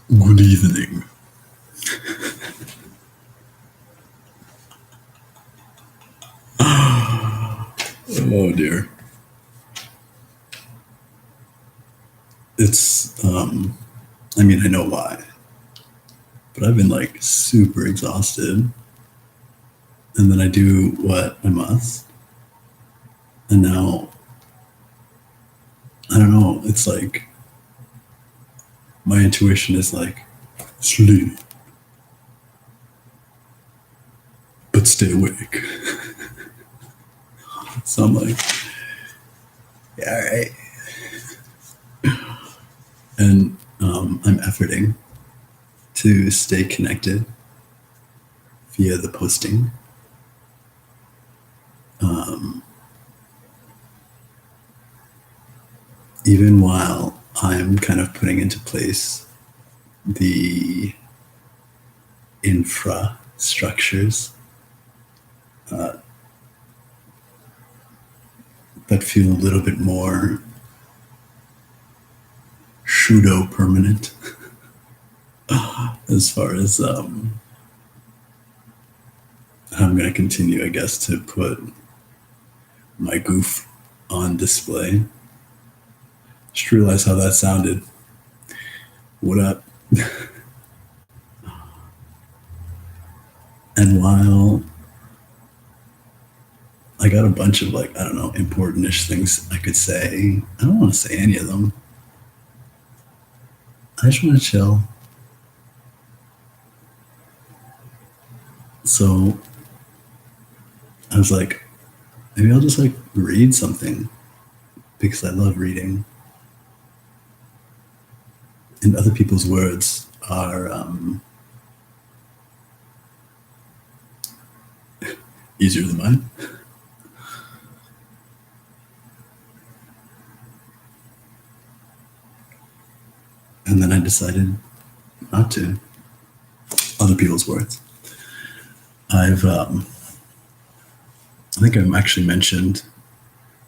Good evening. Oh dear. It's, I mean, I know why, but I've been like super exhausted. And then I do what I must. And now, I don't know, it's like my intuition is like, sleep, but stay awake. So I'm like, yeah, all right. And I'm efforting to stay connected via the posting. Even while I'm kind of putting into place the infrastructures that feel a little bit more pseudo permanent as far as I'm going to continue, I guess, to put my goof on display. Just realized how that sounded. What up? And while I got a bunch of like, I don't know, important-ish things I could say, I don't want to say any of them. I just want to chill. So I was like, maybe I'll just like read something because I love reading. And other people's words are easier than mine. And then I decided not to. Other people's words. I think I've actually mentioned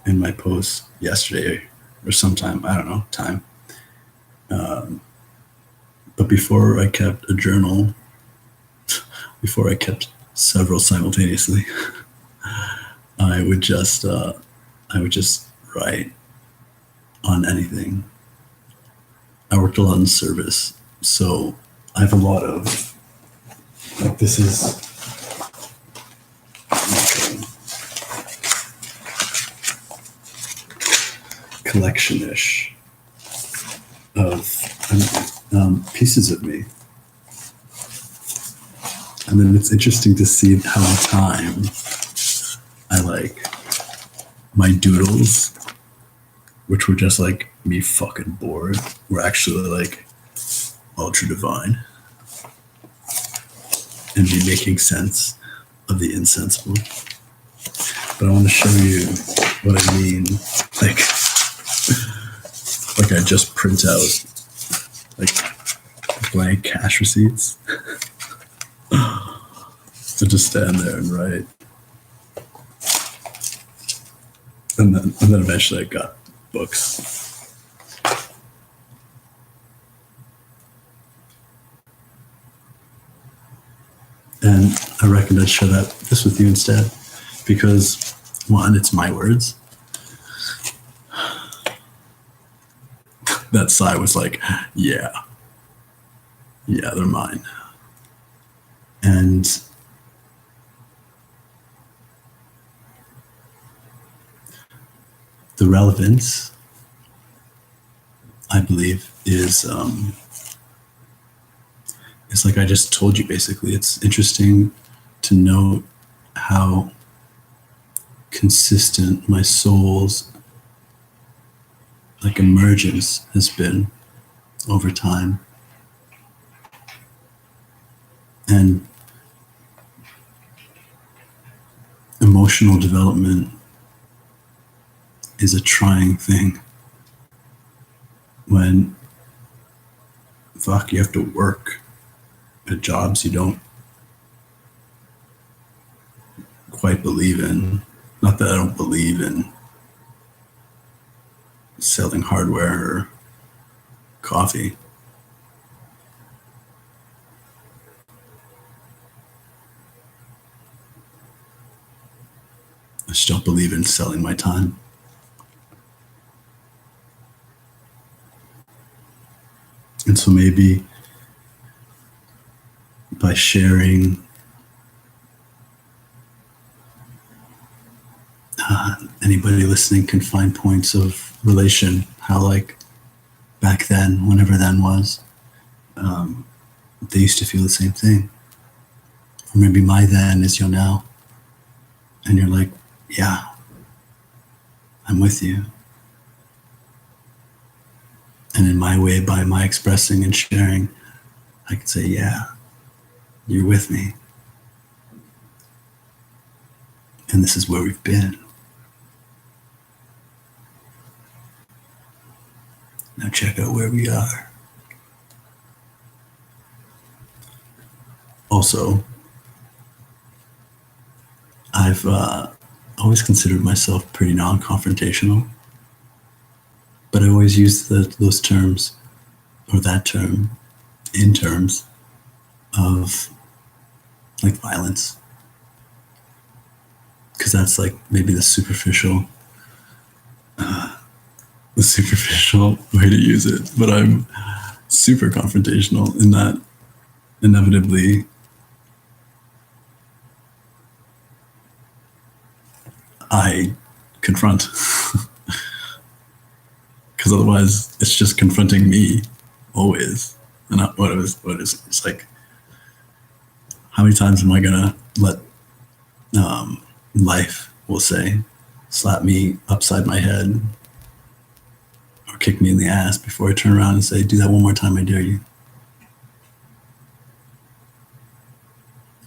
in my post yesterday or sometime, I don't know, time. But before I kept a journal, before I kept several simultaneously, I would just, uh, I would just write on anything. I worked a lot in service, so I have a lot of like this is collection-ish of pieces of me. And then it's interesting to see how in time I like my doodles, which were just like me fucking bored, were actually like ultra divine and me making sense of the insensible. But I want to show you what I mean. Like, like I just print out like blank cash receipts to just stand there and write. And then eventually I got books. And I reckon I'd share this with you instead because one, it's my words. That sigh was like, yeah, they're mine. And the relevance, I believe, is it's like I just told you basically. It's interesting to note how consistent my soul's like emergence has been over time. And emotional development is a trying thing when fuck you have to work at jobs you don't quite believe in. Not that I don't believe in selling hardware or coffee, I just don't believe in selling my time. And so maybe by sharing anybody listening can find points of relation, how like back then, whenever then was, they used to feel the same thing. Or maybe my then is your now. And you're like, yeah, I'm with you. And in my way, by my expressing and sharing, I could say, yeah, you're with me. And this is where we've been. Now check out where we are. Also, I've always considered myself pretty non-confrontational, but I always use those terms, or that term, in terms of like violence, because that's like maybe the superficial way to use it. But I'm super confrontational in that inevitably I confront, because otherwise it's just confronting me always. And it's like, how many times am I gonna let life, will say, slap me upside my head or kick me in the ass before I turn around and say, do that one more time, I dare you?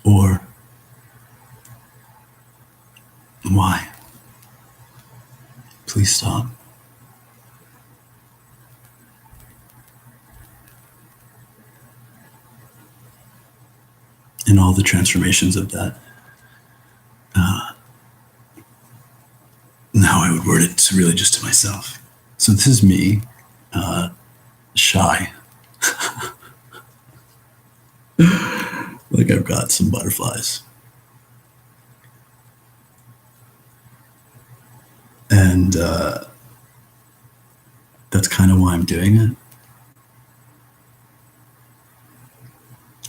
Or why? Please stop. And all the transformations of that. Now I would word it to really just to myself. So this is me, shy. Like I've got some butterflies. And that's kind of why I'm doing it.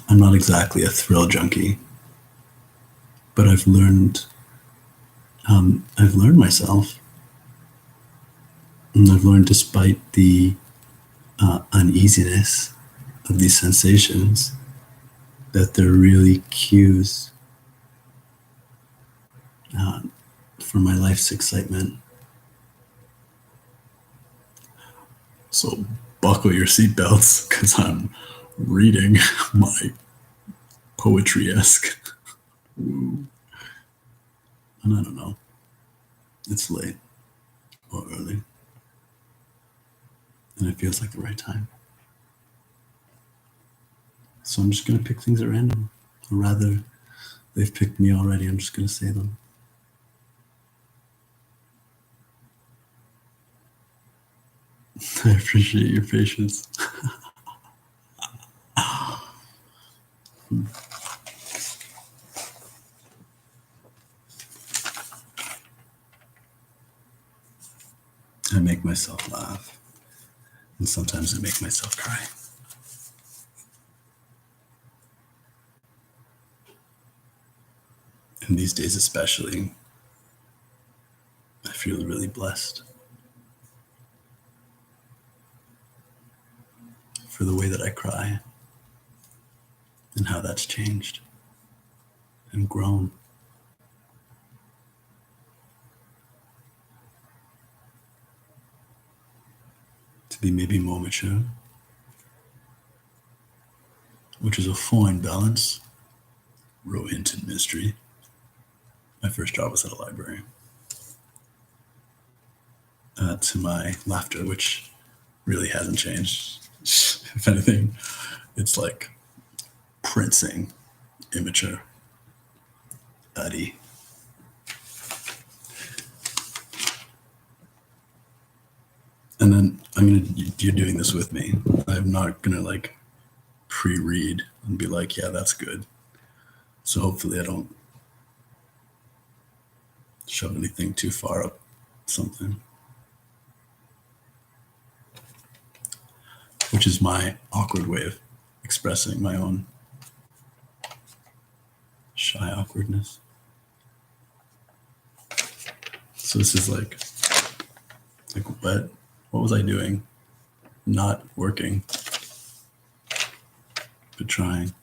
I'm not exactly a thrill junkie, but I've learned myself, and I've learned despite the uneasiness of these sensations that they're really cues for my life's excitement. So buckle your seatbelts because I'm reading my poetry-esque. Woo. And I don't know. It's late or early. And it feels like the right time. So I'm just going to pick things at random. Or rather, they've picked me already. I'm just going to say them. I appreciate your patience. I make myself laugh. And sometimes I make myself cry. And these days especially, I feel really blessed for the way that I cry and how that's changed and grown. To be maybe more mature, which is a fine balance. Row hint in mystery. My first job was at a library. To my laughter, which really hasn't changed. If anything, it's like princing, immature, uddy. And then you're doing this with me. I'm not gonna like pre-read and be like, yeah, that's good. So hopefully I don't shove anything too far up something, which is my awkward way of expressing my own shy awkwardness. So this is like what was I doing? Not working, but trying.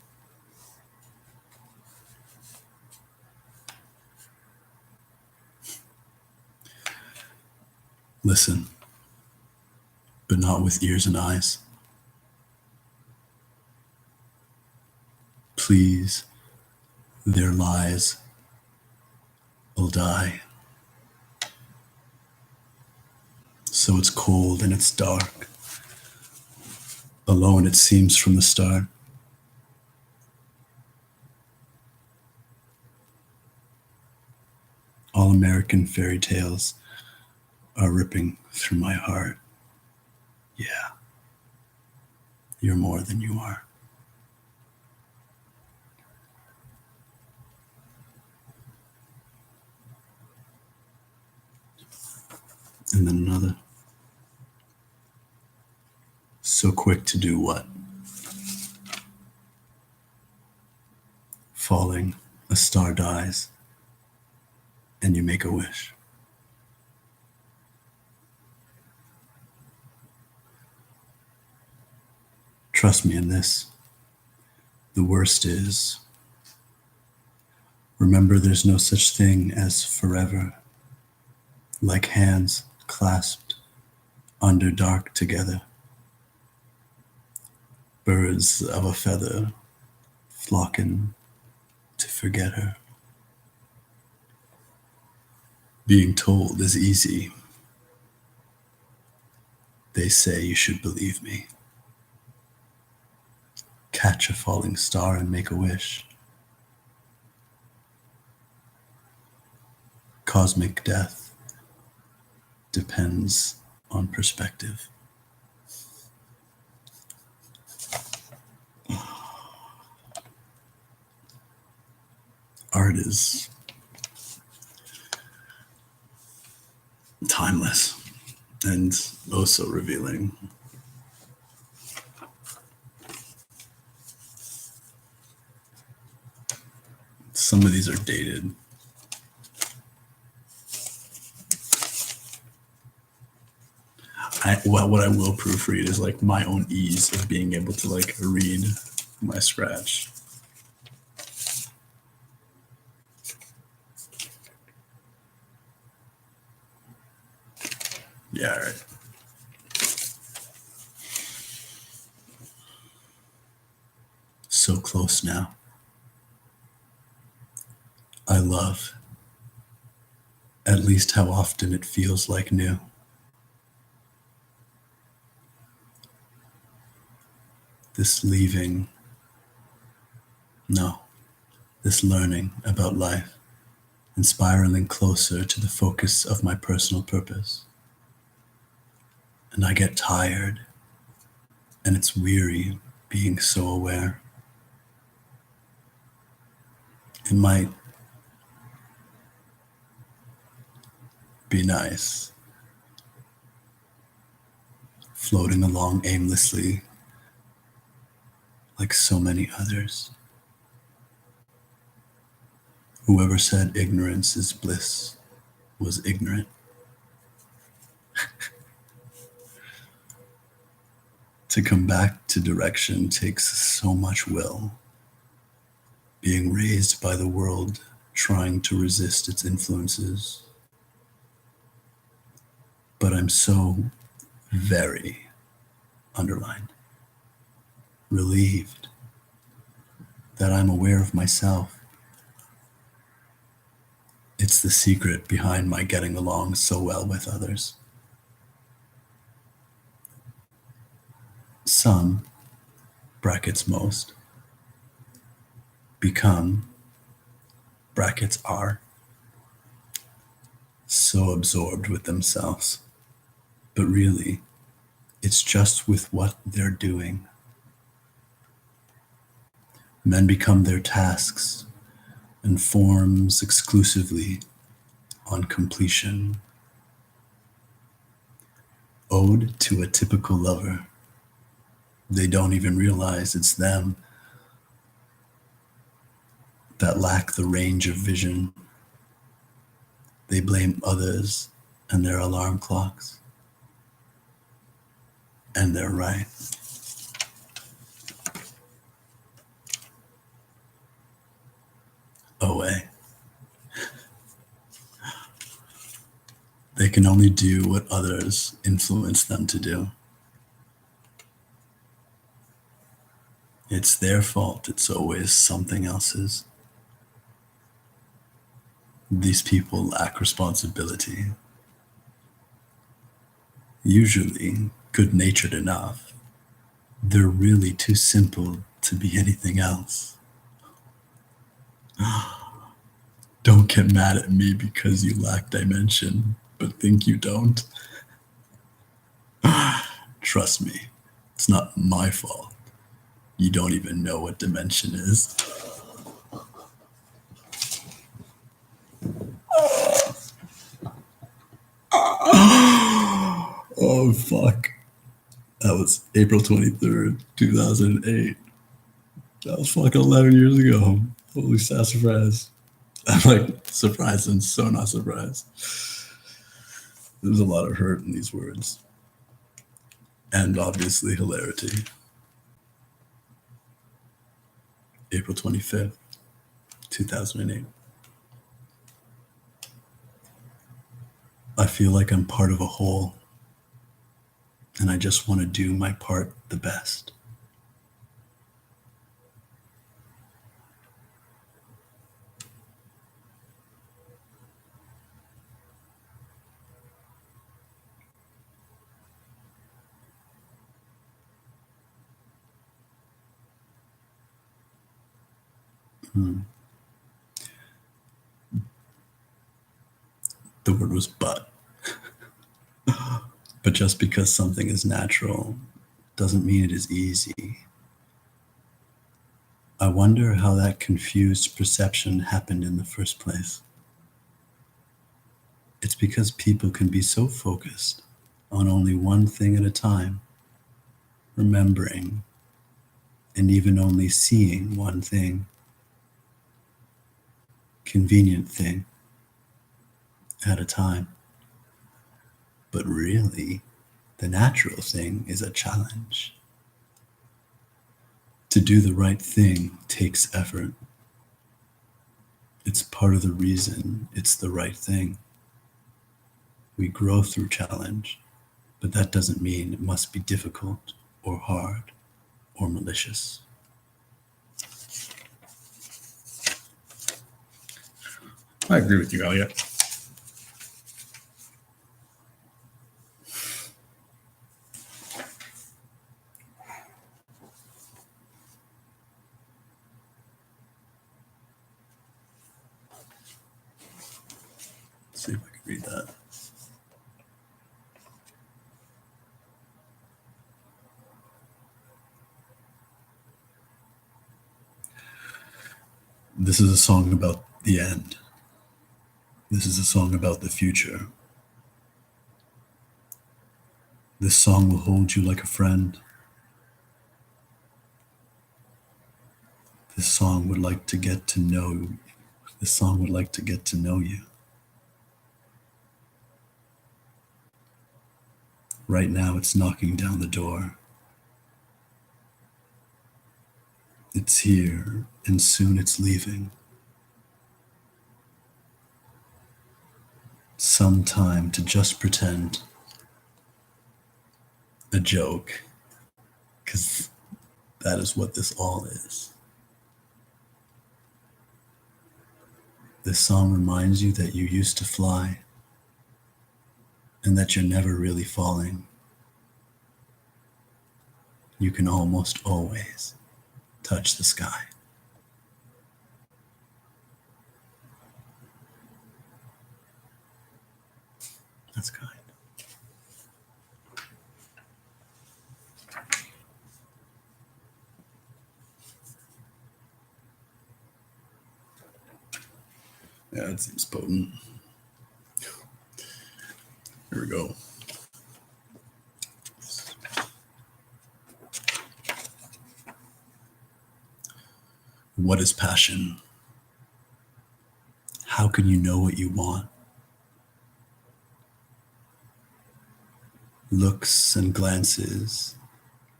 Listen, but not with ears and eyes. Please, their lies will die. So it's cold and it's dark. Alone it seems from the start. All American fairy tales are ripping through my heart. Yeah, you're more than you are. And then another. So quick to do what? Falling, a star dies, and you make a wish. Trust me in this. The worst is, remember there's no such thing as forever, like hands clasped under dark together. Birds of a feather flocking to forget her. Being told is easy. They say you should believe me. Catch a falling star and make a wish. Cosmic death depends on perspective. Art is timeless and oh so revealing. Some of these are dated. What I will proofread is like my own ease of being able to like read my scratch. Yeah, all right. So close now. I love at least how often it feels like new. This leaving, no, this learning about life and spiraling closer to the focus of my personal purpose. And I get tired, and it's weary being so aware. It might be nice floating along aimlessly like so many others. Whoever said ignorance is bliss was ignorant. To come back to direction takes so much will. Being raised by the world, trying to resist its influences. But I'm so very, underlined, relieved that I'm aware of myself. It's the secret behind my getting along so well with others. Some, brackets most, become, brackets are, so absorbed with themselves. But really, it's just with what they're doing. Men become their tasks and forms exclusively on completion. Ode to a typical lover. They don't even realize it's them that lack the range of vision. They blame others and their alarm clocks. And they're right. OA. They can only do what others influence them to do. It's their fault. It's always something else's. These people lack responsibility. Usually good-natured enough. They're really too simple to be anything else. Don't get mad at me because you lack dimension, but think you don't. Trust me, it's not my fault. You don't even know what dimension is. Oh, fuck. That was April 23rd, 2008. That was fucking 11 years ago. Holy sassafras. I'm like surprised and so not surprised. There's a lot of hurt in these words. And obviously hilarity. April 25th, 2008. I feel like I'm part of a whole, and I just want to do my part the best. The word was but. But just because something is natural doesn't mean it is easy. I wonder how that confused perception happened in the first place. It's because people can be so focused on only one thing at a time, remembering and even only seeing one thing, convenient thing at a time. But really, the natural thing is a challenge. To do the right thing takes effort. It's part of the reason it's the right thing. We grow through challenge, but that doesn't mean it must be difficult or hard or malicious. I agree with you, Elliot. Let's see if I can read that. This is a song about the end. This is a song about the future. This song will hold you like a friend. This song would like to get to know you. This song would like to get to know you. Right now it's knocking down the door. It's here, and soon it's leaving. Some time to just pretend. A joke, because that is what this all is. This song reminds you that you used to fly, and that you're never really falling. You can almost always touch the sky. That's kind. Yeah, it seems potent. Here we go. What is passion? How can you know what you want? Looks and glances,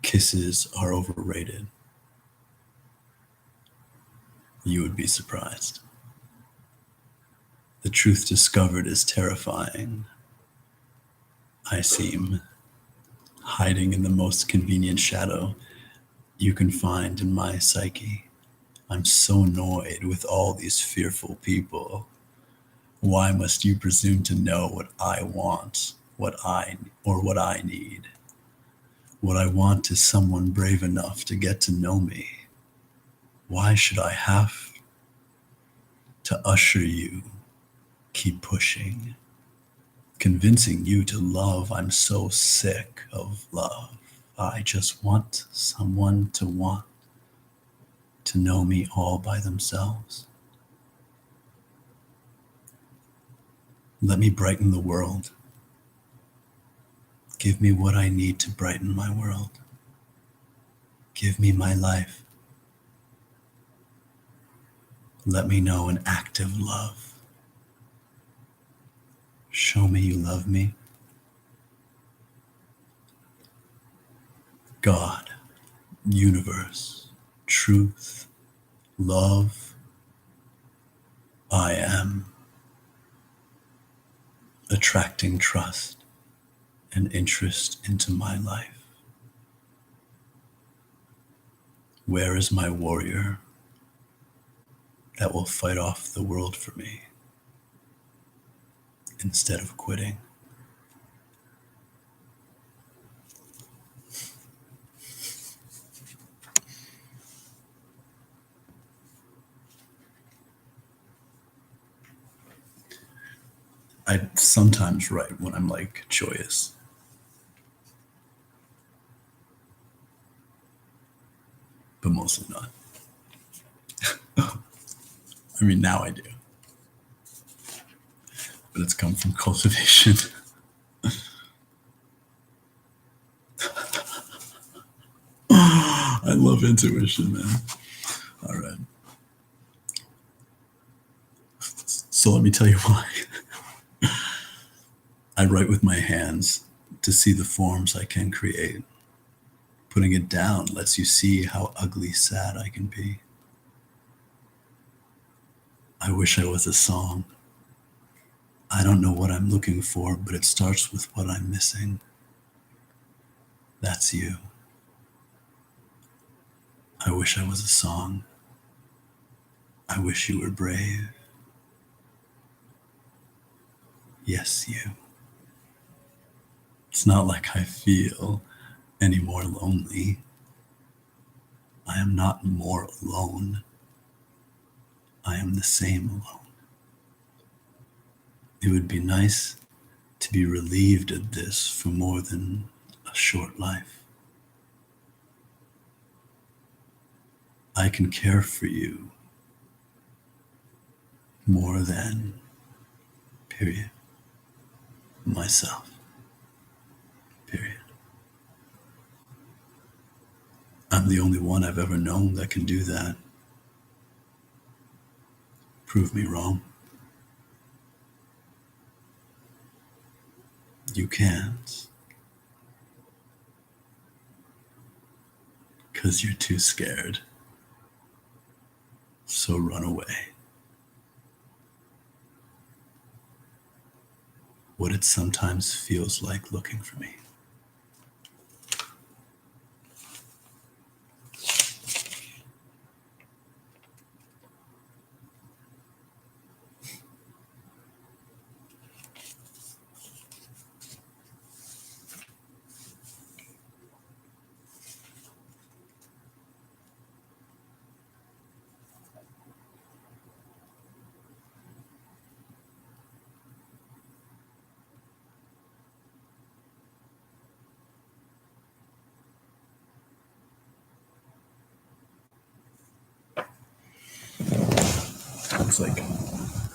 kisses are overrated. You would be surprised. The truth discovered is terrifying. I seem hiding in the most convenient shadow you can find in my psyche. I'm so annoyed with all these fearful people. Why must you presume to know what I want, what I need? What I want is someone brave enough to get to know me. Why should I have to usher you, keep pushing, convincing you to love? I'm so sick of love. I just want someone to want to know me all by themselves. Let me brighten the world. Give me what I need to brighten my world. Give me my life. Let me know an active love. Show me you love me. God, universe, truth, love, I am. Attracting trust and interest into my life. Where is my warrior that will fight off the world for me instead of quitting? I sometimes write when I'm like joyous, but mostly not. I mean, now I do, but it's come from cultivation. I love intuition, man. All right. So let me tell you why. I write with my hands to see the forms I can create. Putting it down lets you see how ugly sad I can be. I wish I was a song. I don't know what I'm looking for, but it starts with what I'm missing. That's you. I wish I was a song. I wish you were brave. Yes, you. It's not like I feel any more lonely. I am not more alone. I am the same alone. It would be nice to be relieved of this for more than a short life. I can care for you more than, period, myself, period. I'm the only one I've ever known that can do that. Prove me wrong. You can't, 'cause you're too scared. So run away. What it sometimes feels like looking for me.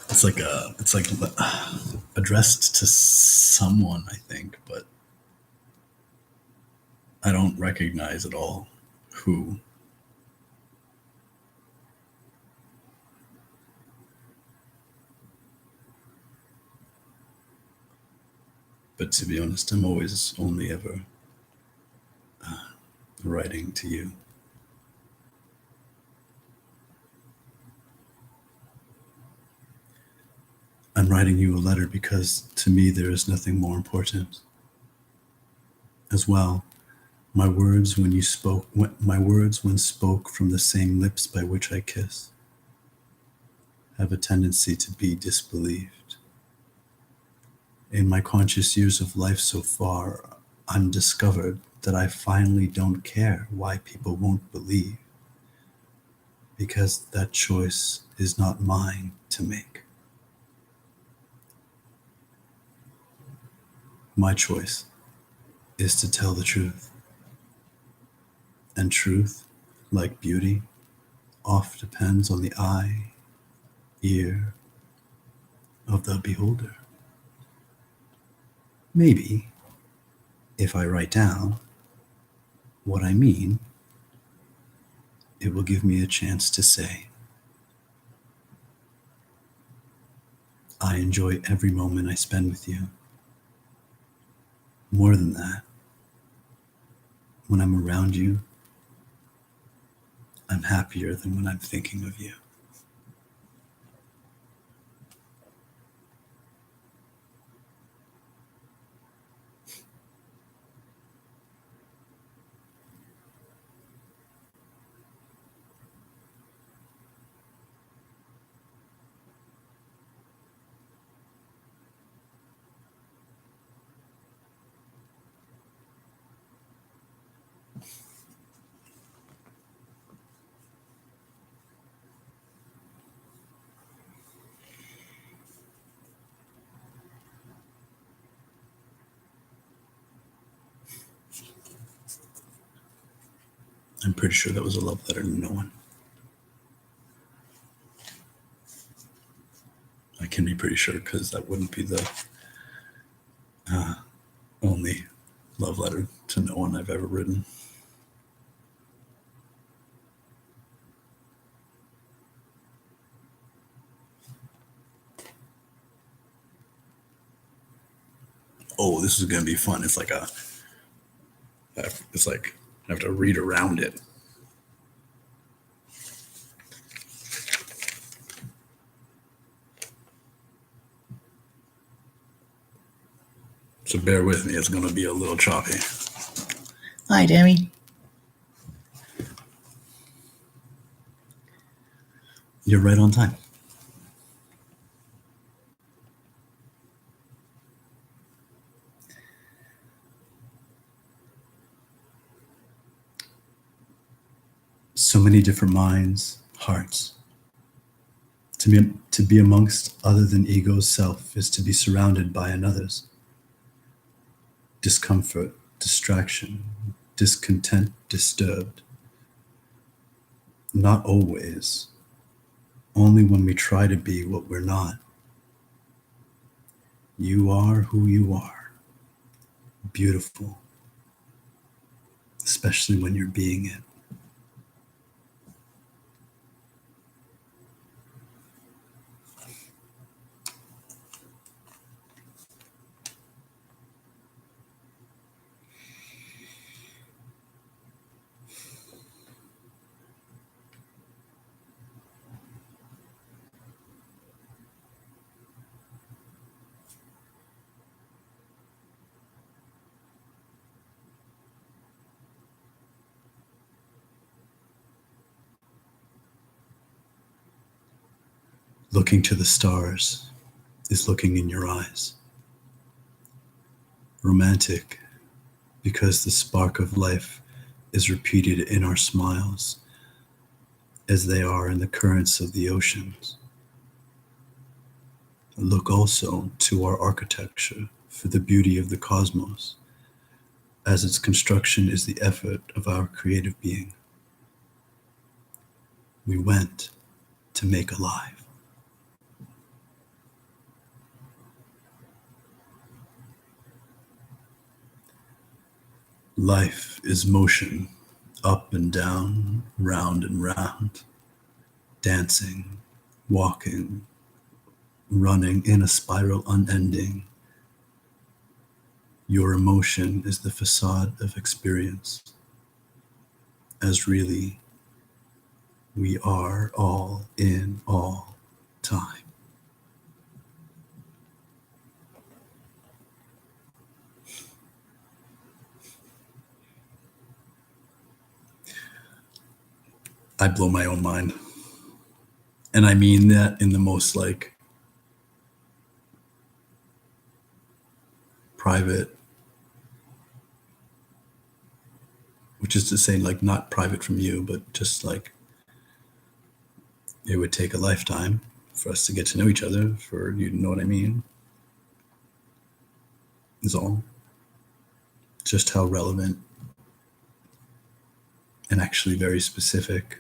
It's like, it's like addressed to someone, I think, but I don't recognize at all who. But to be honest, I'm always only ever writing to you. I'm writing you a letter because to me there is nothing more important. As well, my words when spoke from the same lips by which I kiss, have a tendency to be disbelieved. In my conscious years of life so far, I'm discovered that I finally don't care why people won't believe, because that choice is not mine to make. My choice is to tell the truth. And truth, like beauty, oft depends on the eye, ear of the beholder. Maybe, if I write down what I mean, it will give me a chance to say, I enjoy every moment I spend with you. More than that, when I'm around you, I'm happier than when I'm thinking of you. I'm pretty sure that was a love letter to no one. I can be pretty sure because that wouldn't be the only love letter to no one I've ever written. Oh, this is gonna be fun. It's like I have to read around it. So bear with me. It's gonna be a little choppy. Hi, Demi. You're right on time. So many different minds, hearts. To be amongst other than ego's self is to be surrounded by another's. Discomfort, distraction, discontent, disturbed. Not always, only when we try to be what we're not. You are who you are, beautiful, especially when you're being it. Looking to the stars is looking in your eyes. Romantic, because the spark of life is repeated in our smiles as they are in the currents of the oceans. Look also to our architecture for the beauty of the cosmos, as its construction is the effort of our creative being. We went to make alive. Life is motion, up and down, round and round, dancing, walking, running in a spiral unending. Your emotion is the facade of experience, as really we are all in all time. I blow my own mind. And I mean that in the most like private, which is to say, like, not private from you, but just like it would take a lifetime for us to get to know each other, for you to know what I mean, is all. Just how relevant and actually very specific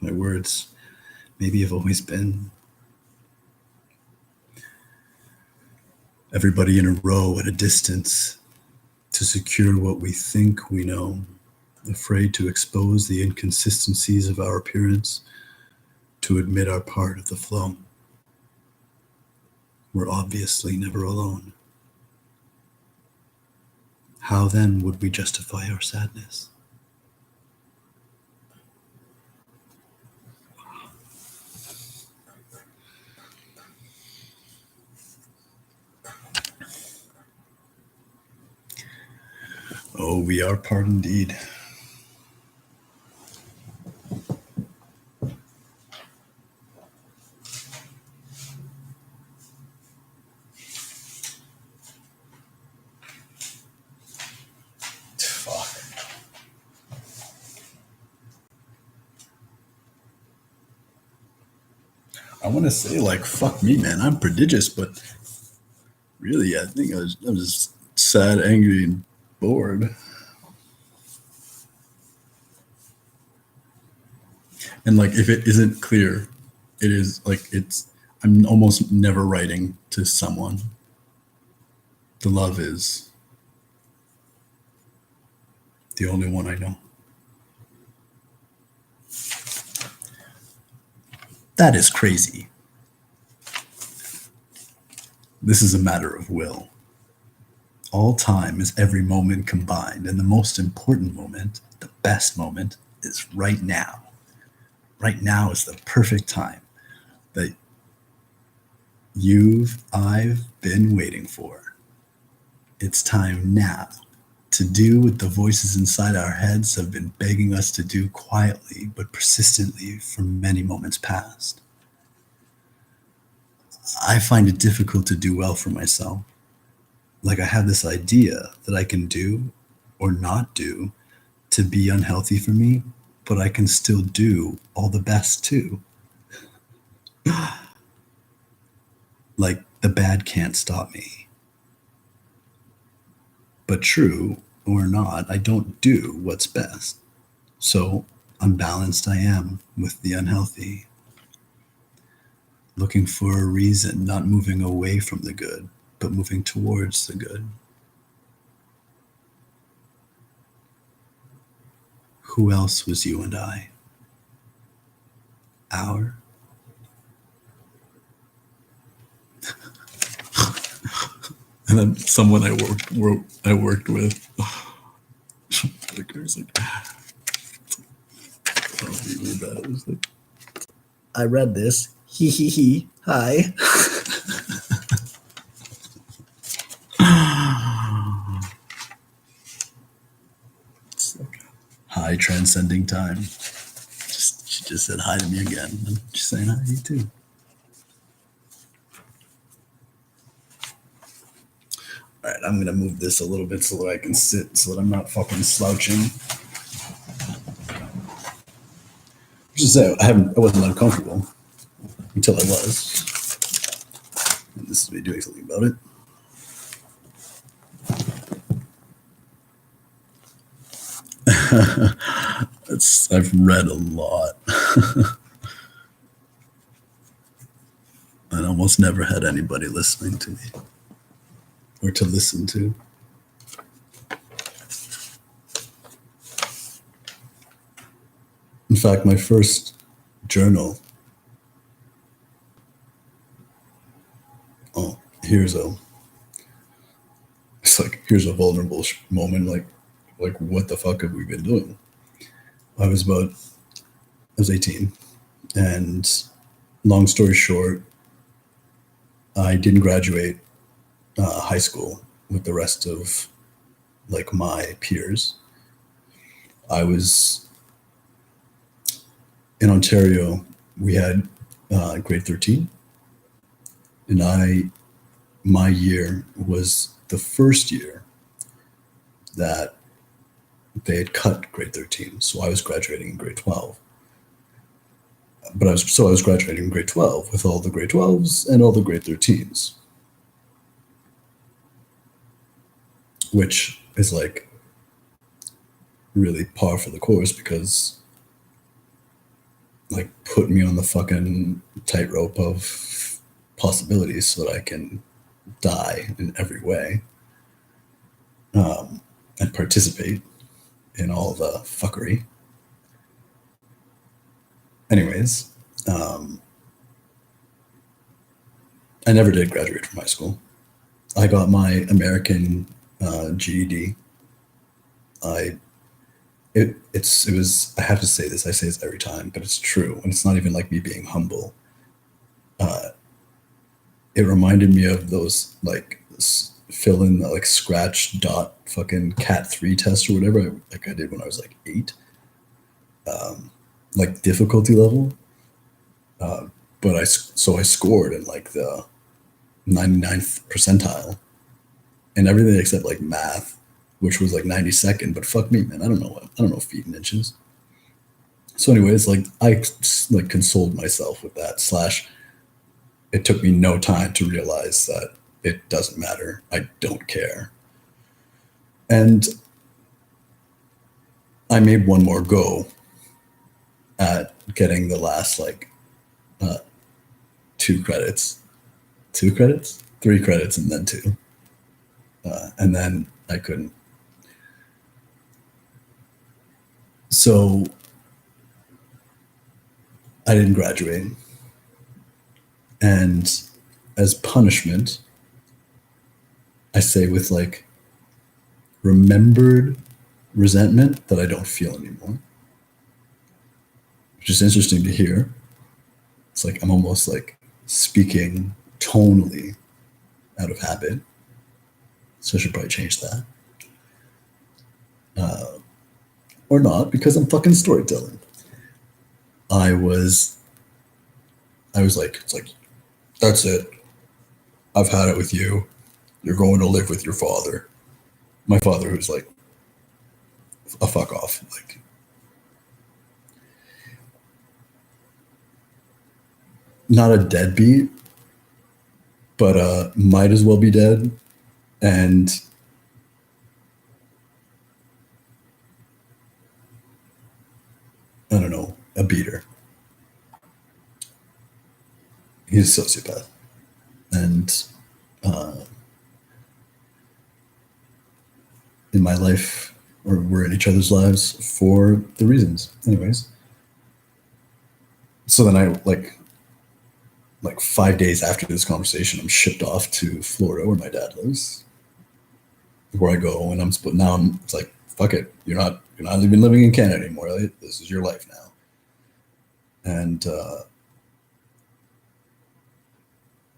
my words maybe have always been. Everybody in a row at a distance to secure what we think we know, afraid to expose the inconsistencies of our appearance, to admit our part of the flow. We're obviously never alone. How then would we justify our sadness? Oh, we are part indeed. Fuck. I want to say, like, fuck me, man. I'm prodigious, but really, I think I'm just sad, angry, and bored. And like, if it isn't clear, it is like I'm almost never writing to someone. The love is the only one I know. That is crazy. This is a matter of will. All time is every moment combined, and the most important moment, the best moment, is right now. Right now is the perfect time that I've been waiting for. It's time now to do what the voices inside our heads have been begging us to do quietly but persistently for many moments past. I find it difficult to do well for myself. Like, I have this idea that I can do or not do to be unhealthy for me, but I can still do all the best too. Like, the bad can't stop me. But true or not, I don't do what's best. So unbalanced I am with the unhealthy, looking for a reason, not moving away from the good, but moving towards the good. Who else was you and I? Our? And then someone I worked with. Like, I was like, oh, really bad. It was like, I read this. He he he. Hi. It's like hi, transcending time. She just said hi to me again. And she's saying hi to you too. All right, I'm gonna move this a little bit so that I can sit, so that I'm not fucking slouching. Just say I wasn't uncomfortable until I was. And this is me doing something about it. I've read a lot. I almost never had anybody listening to me or to listen to. fact, my first journal. Oh, here's a vulnerable moment. Like what the fuck have we been doing? I was about I was 18, and long story short, I didn't graduate high school with the rest of like my peers. I was in Ontario. We had grade 13, and my year was the first year that they had cut grade 13. So I was graduating in grade 12. I was graduating in grade 12 with all the grade 12s and all the grade 13s, which is like really par for the course because like put me on the fucking tightrope of possibilities so that I can die in every way, and participate in all the fuckery. Anyways, um, I never did graduate from high school. I got my American GED. I it was I have to say this. I say this every time, but it's true, and it's not even like me being humble. Uh, it reminded me of those like fill in the like scratch dot fucking cat 3 test or whatever like I did when I was like 8, like difficulty level. Uh, but I scored in like the 99th percentile and everything except like math, which was like 92nd. But fuck me, man, I don't know feet and inches. So, anyways, like I like consoled myself with that. Slash, it took me no time to realize that it doesn't matter. I don't care. And I made one more go at getting the last like uh, 2 credits, 2 credits, 3 credits, and then two. And then I couldn't. So I didn't graduate. And as punishment, I say with like remembered resentment that I don't feel anymore, which is interesting to hear. It's like I'm almost like speaking tonally out of habit. So I should probably change that. Uh, or not, because I'm fucking storytelling. I was, I was like, it's like, that's it. I've had it with you. You're going to live with your father. My father, who's like a fuck off. Like, not a deadbeat, but might as well be dead. And I don't know, a beater. He's a sociopath. And uh, in my life, or we're in each other's lives for the reasons. Anyways, so then I like 5 days after this conversation, I'm shipped off to Florida where my dad lives, where I go and I'm split now. It's like fuck it, you're not even living in Canada anymore. Right? This is your life now, and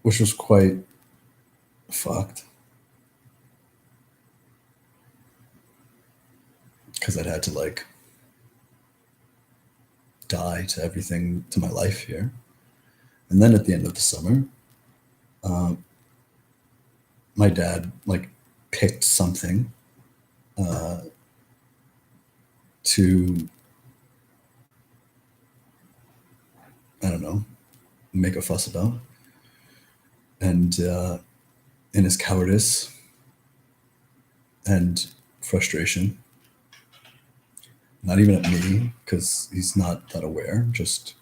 which was quite fucked because I'd had to like die to everything to my life here. And then at the end of the summer, um, my dad like picked something uh, to I don't know make a fuss about, and in his cowardice and frustration, not even at me because he's not that aware, just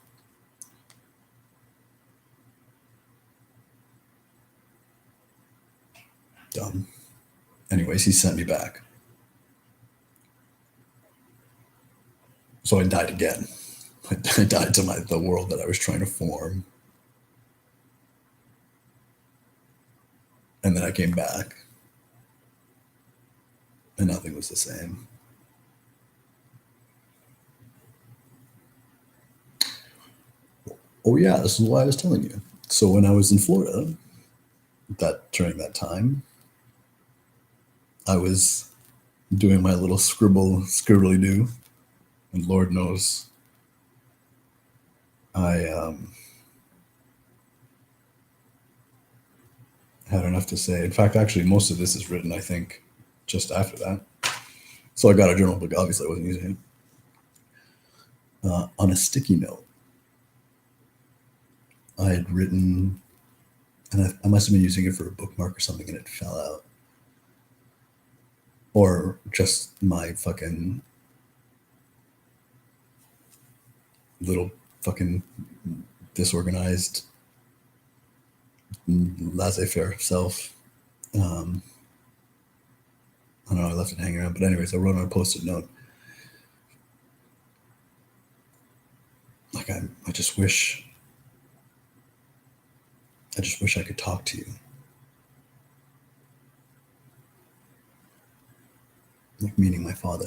dumb. Anyways, he sent me back, so I died again. I died to the world that I was trying to form. And then I came back, and nothing was the same. Oh yeah, this is why I was telling you. So when I was in Florida, during that time, I was doing my little scribbly do, and Lord knows, I had enough to say. In fact, actually, most of this is written, I think, just after that. So I got a journal book. Obviously, I wasn't using it. On a sticky note, I had written, and I must have been using it for a bookmark or something, and it fell out. Or just my fucking little fucking disorganized, laissez-faire self. I don't know, I left it hanging around. But anyways, I wrote on a post-it note, like, I just wish I could talk to you. Like, meaning my father.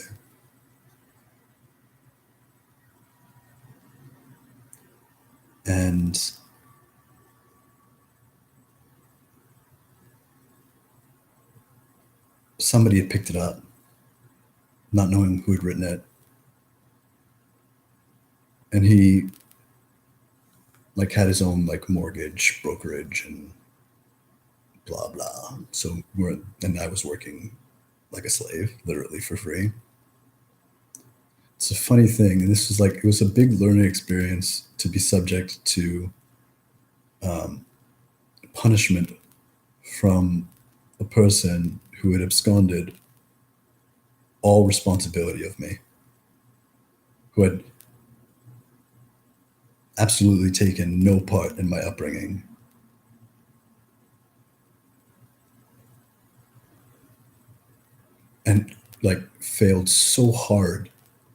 And somebody had picked it up, not knowing who had written it. And he like had his own like mortgage brokerage and blah blah. So I was working like a slave, literally for free. It's a funny thing, and this was like, it was a big learning experience to be subject to punishment from a person who had absconded all responsibility of me, who had absolutely taken no part in my upbringing. And like failed so hard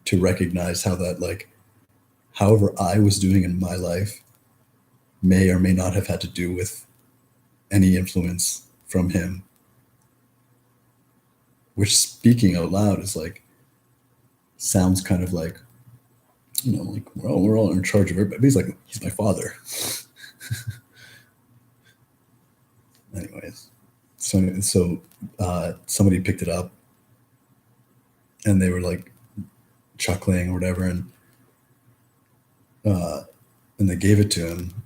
to recognize how that, like, however I was doing in my life may or may not have had to do with any influence from him. Which, speaking out loud, is like, sounds kind of like, like we're all in charge of everybody. But he's like, he's my father. Anyways, so somebody picked it up, and they were like chuckling or whatever, and they gave it to him,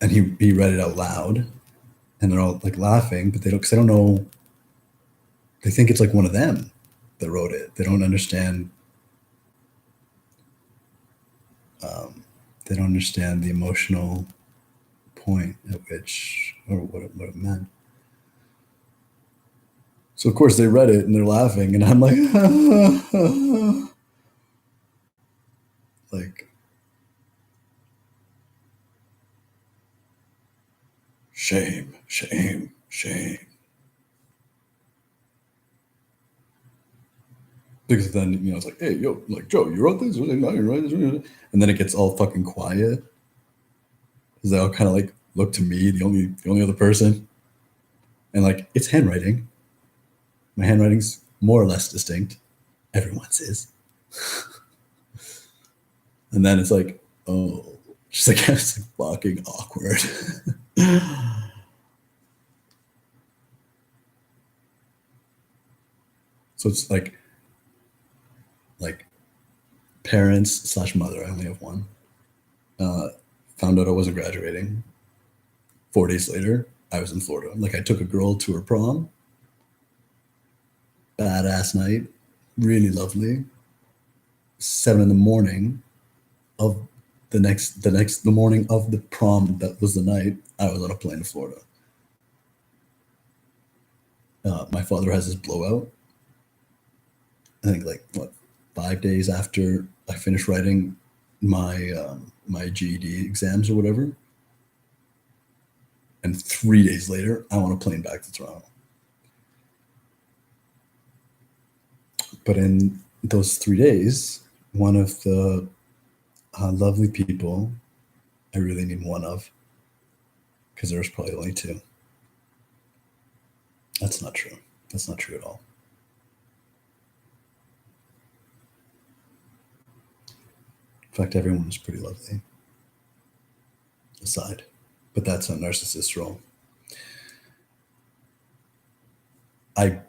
and he read it out loud, and they're all like laughing, but because they don't know, they think it's like one of them that wrote it. They don't understand. They don't understand the emotional point at which, or what it meant. So of course they read it and they're laughing, and I'm like, like, shame, shame, shame. Because then, it's like, hey, yo, like, Joe, you wrote this? No, you wrote this? And then it gets all fucking quiet. Because they all kind of like look to me, the only other person. And like, it's handwriting. My handwriting's more or less distinct. Everyone's is. And then it's like, oh, just like, it's like fucking awkward. So it's like parents/mother. I only have one. Found out I wasn't graduating. 4 days later, I was in Florida. Like, I took a girl to her prom. Badass night, really lovely. 7 in the morning of the morning of the prom, that was the night, I was on a plane to Florida. My father has his blowout. I think like 5 days after I finished writing my GED exams or whatever, and 3 days later, I'm on a plane back to Toronto. But in those 3 days, one of the lovely people, I really mean one of, because there was probably only two. That's not true. That's not true at all. In fact, everyone was pretty lovely, aside. But that's a narcissist role. I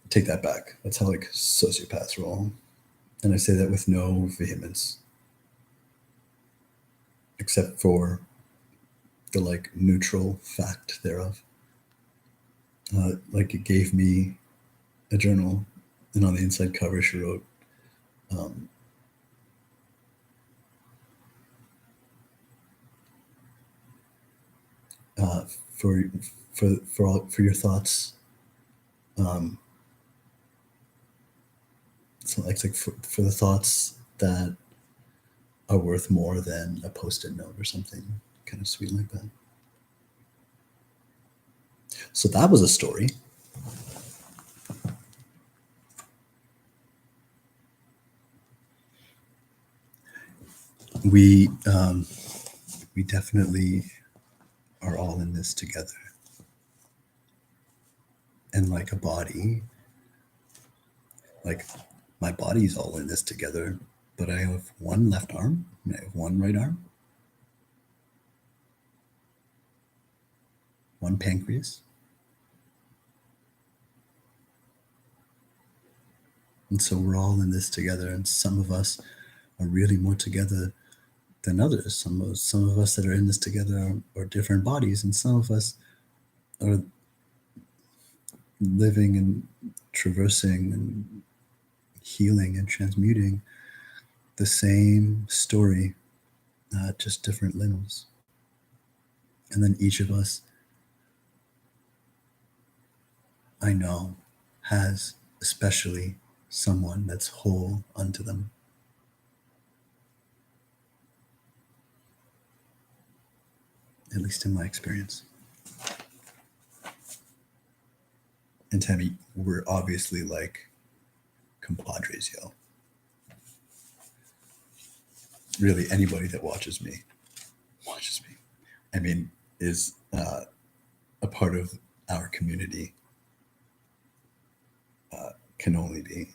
take that back. That's how like sociopaths roll. And I say that with no vehemence, except for the like neutral fact thereof. Like it gave me a journal, and on the inside cover she wrote, um, uh, for for your thoughts. Um, so it's like for the thoughts that are worth more than a post-it note or something kind of sweet like that. So that was a story. We definitely are all in this together. And like a body, like my body's all in this together, but I have one left arm and I have one right arm, one pancreas. And so we're all in this together, and some of us are really more together than others. Some of us that are in this together are different bodies, and some of us are living and traversing and healing and transmuting the same story, just different limbs. And then each of us, I know, has especially someone that's whole unto them. At least in my experience. And Tammy, we're obviously like compadres, yo. Really, anybody that watches me, I mean, is a part of our community, can only be.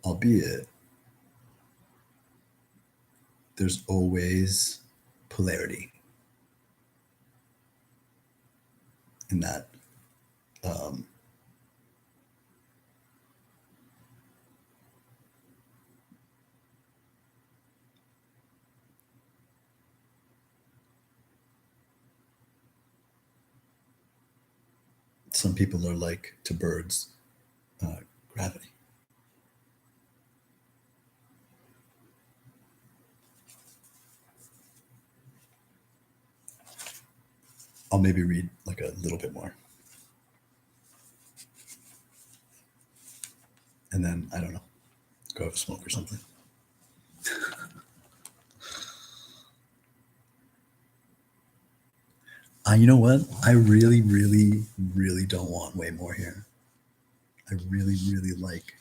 Albeit, there's always polarity in that. Um, some people are like to birds, gravity. I'll maybe read like a little bit more. And then, I don't know, go have a smoke or something. You know what? I really, really, really don't want way more here. I really, really like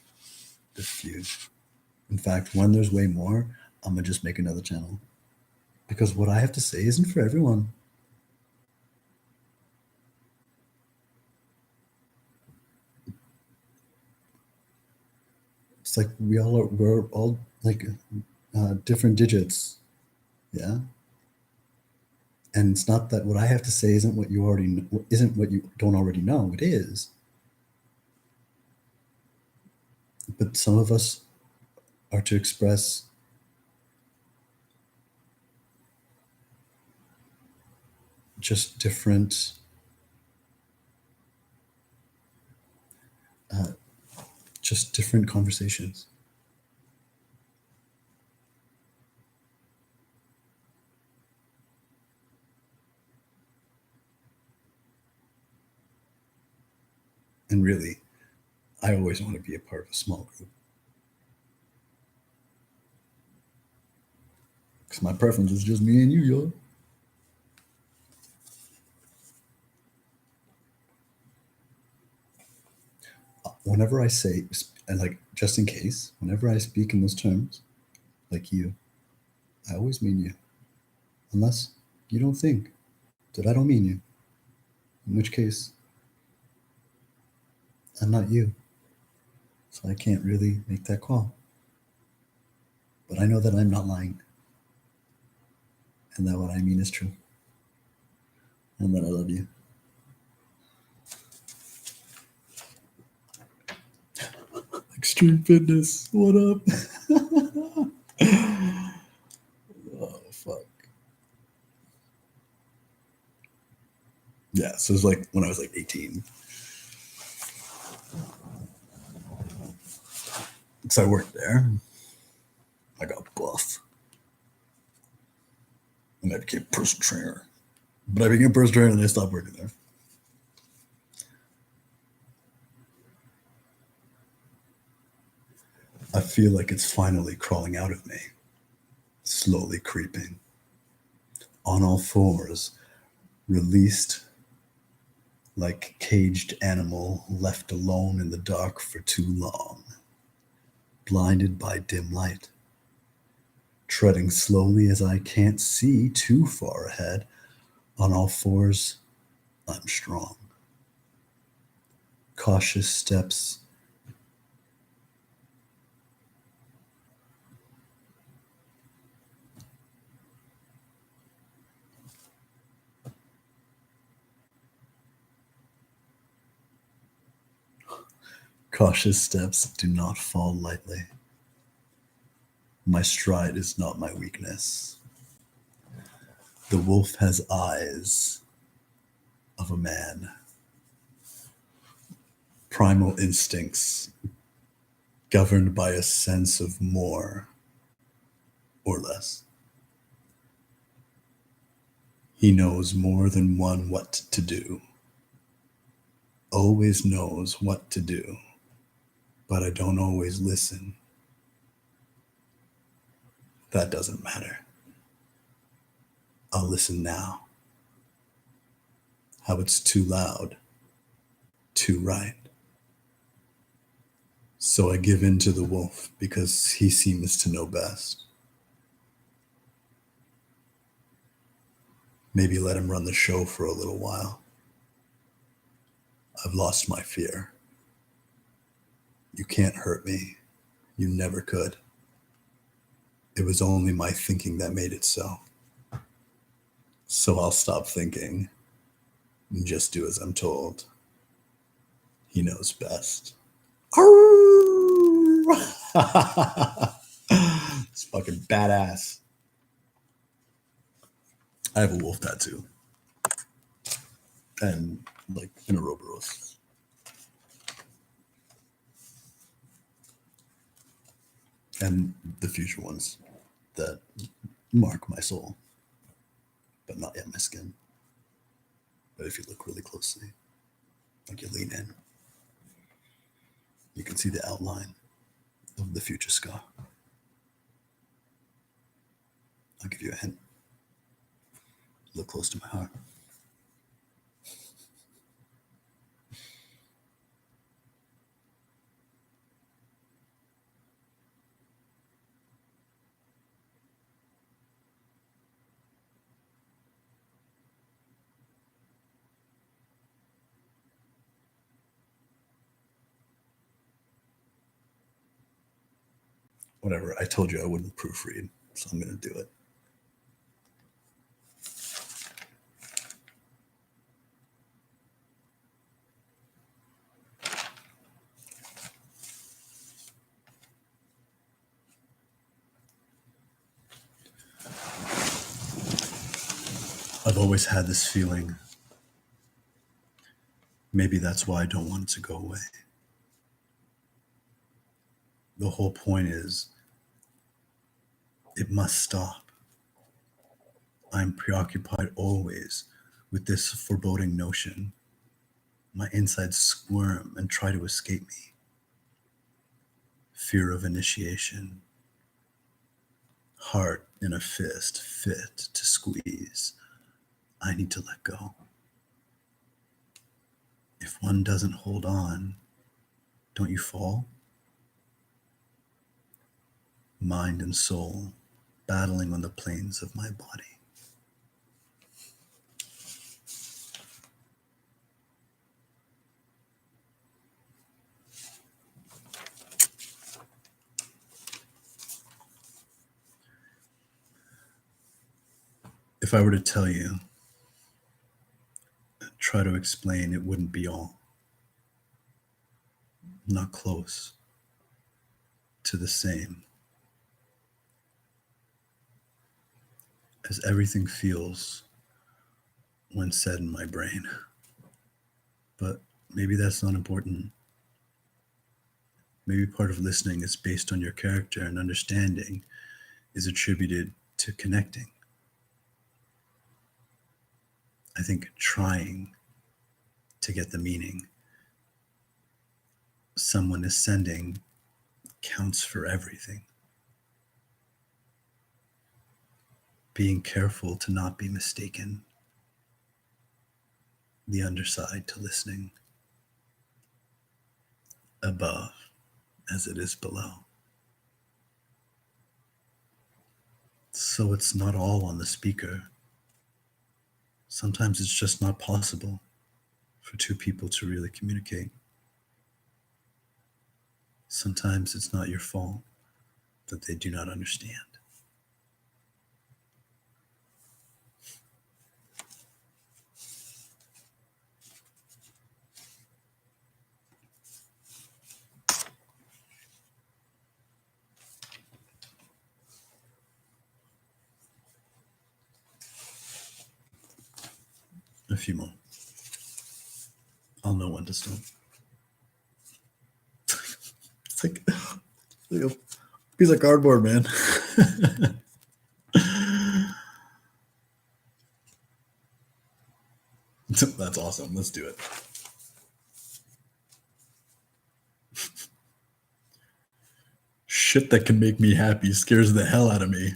this few. In fact, when there's way more, I'm gonna just make another channel. Because what I have to say isn't for everyone. It's like we're all like different digits. Yeah. And it's not that what I have to say isn't what you already isn't what you don't already know. It is. But some of us are to express just different uh, just different conversations. And really, I always want to be a part of a small group. Because my preference is just me and you, yo. whenever I say, and like just in case, whenever I speak in those terms, like you, I always mean you, unless you don't think that I don't mean you. In which case, I'm not you, so I can't really make that call. But I know that I'm not lying, and that what I mean is true, and that I love you. Extreme fitness, what up? Oh fuck. Yeah, so it was like when I was like 18. So I worked there. I got buff. And I became a personal trainer. But I became a personal trainer and I stopped working there. I feel like it's finally crawling out of me, slowly creeping. On all fours, released like caged animal left alone in the dark for too long, blinded by dim light. Treading slowly as I can't see too far ahead, on all fours, I'm strong. Cautious steps. Cautious steps do not fall lightly. My stride is not my weakness. The wolf has eyes of a man, primal instincts governed by a sense of more or less. He knows more than one what to do, always knows what to do, but I don't always listen. That doesn't matter. I'll listen now. How it's too loud, too right. So I give in to the wolf because he seems to know best. Maybe let him run the show for a little while. I've lost my fear. You can't hurt me. You never could. It was only my thinking that made it so. So I'll stop thinking and just do as I'm told. He knows best. It's fucking badass. I have a wolf tattoo. And like an Ouroboros. And the future ones that mark my soul, but not yet my skin. But if you look really closely, like you lean in, you can see the outline of the future scar. I'll give you a hint. Look close to my heart. Whatever, I told you I wouldn't proofread, so I'm going to do it. I've always had this feeling. Maybe that's why I don't want it to go away. The whole point is, it must stop. I'm preoccupied always with this foreboding notion. My insides squirm and try to escape me. Fear of initiation. Heart in a fist, fit to squeeze. I need to let go. If one doesn't hold on, Don't you fall? Mind and soul battling on the plains of my body. If I were to tell you, try to explain, it wouldn't be all. Not close to the same as everything feels when said in my brain. But maybe that's not important. Maybe part of listening is based on your character, and understanding is attributed to connecting. I think trying to get the meaning someone is sending counts for everything. Being careful to not be mistaken, the underside to listening, above as it is below. So it's not all on the speaker. Sometimes it's just not possible for two people to really communicate. Sometimes it's not your fault that they do not understand. A few more. I'll know when to stop. It's like a piece of cardboard, man. That's awesome. Let's do it. Shit that can make me happy scares the hell out of me.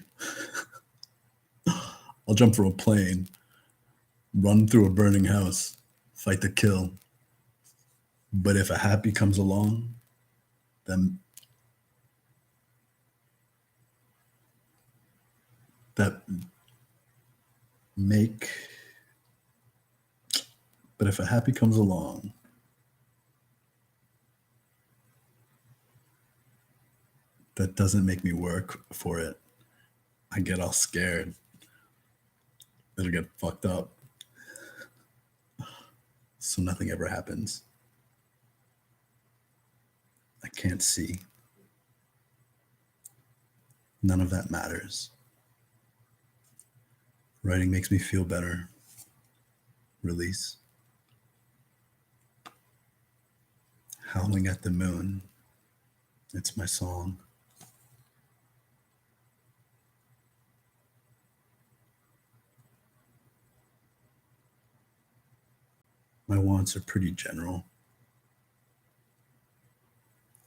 I'll jump from a plane, run through a burning house, fight the kill. But if a happy comes along, then that make but if a happy comes along, that doesn't make me work for it, I get all scared. It'll get fucked up. So nothing ever happens. I can't see. None of that matters. Writing makes me feel better. Release. Howling at the moon. It's my song. My wants are pretty general.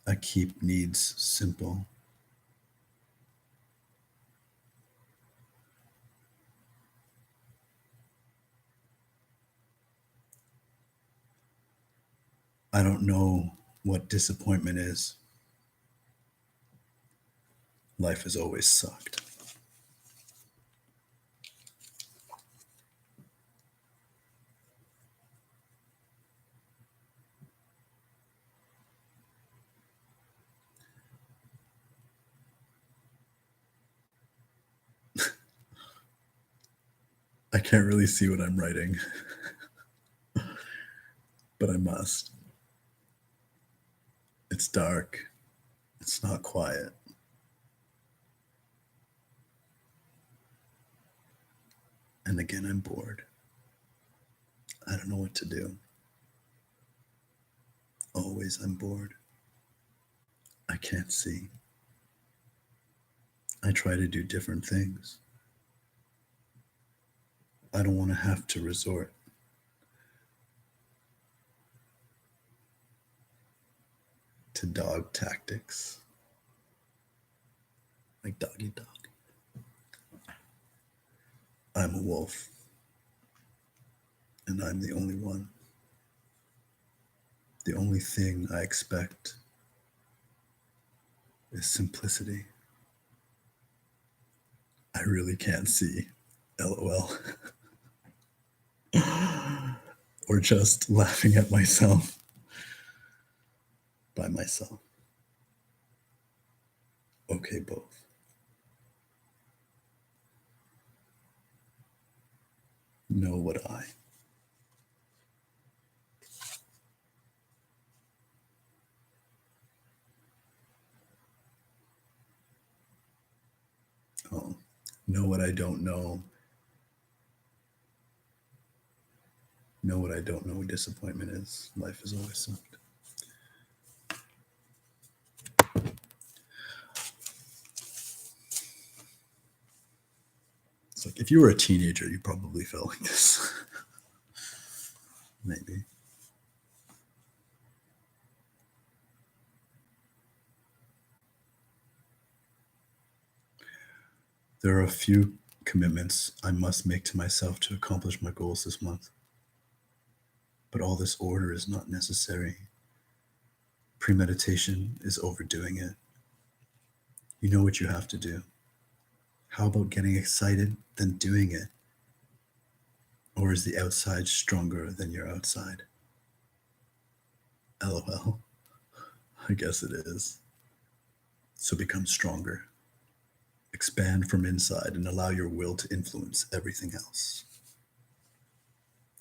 I keep needs simple. I don't know what disappointment is. Life has always sucked. I can't really see what I'm writing, but I must. It's dark. It's not quiet. And again, I'm bored. I don't know what to do. Always, I'm bored. I can't see. I try to do different things. I don't want to have to resort to dog tactics, like doggy dog. I'm a wolf, and I'm the only one. The only thing I expect is simplicity. I really can't see. LOL. Or just laughing at myself by myself. Okay, both. Know what I. Oh, know what I don't know. Know what I don't know what disappointment is. Life is always sucked. It's like if you were a teenager, you probably felt like this. Maybe. There are a few commitments I must make to myself to accomplish my goals this month. But all this order is not necessary. Premeditation is overdoing it. You know what you have to do. How about getting excited, then doing it? Or is the outside stronger than your outside? LOL. I guess it is. So become stronger. Expand from inside and allow your will to influence everything else.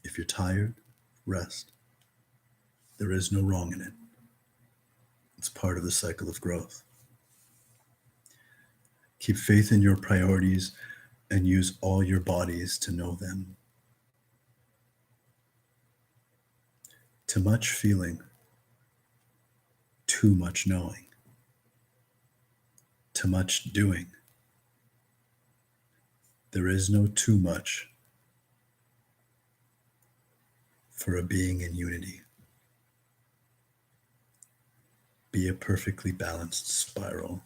If you're tired, rest. There is no wrong in it. It's part of the cycle of growth. Keep faith in your priorities and use all your bodies to know them. Too much feeling, too much knowing, too much doing. There is no too much for a being in unity. Be a perfectly balanced spiral.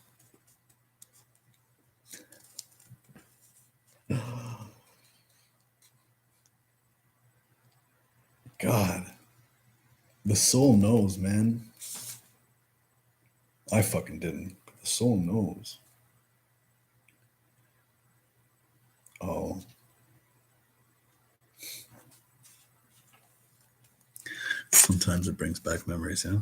God, the soul knows, man. I fucking didn't. The soul knows. Oh. Sometimes it brings back memories, yeah?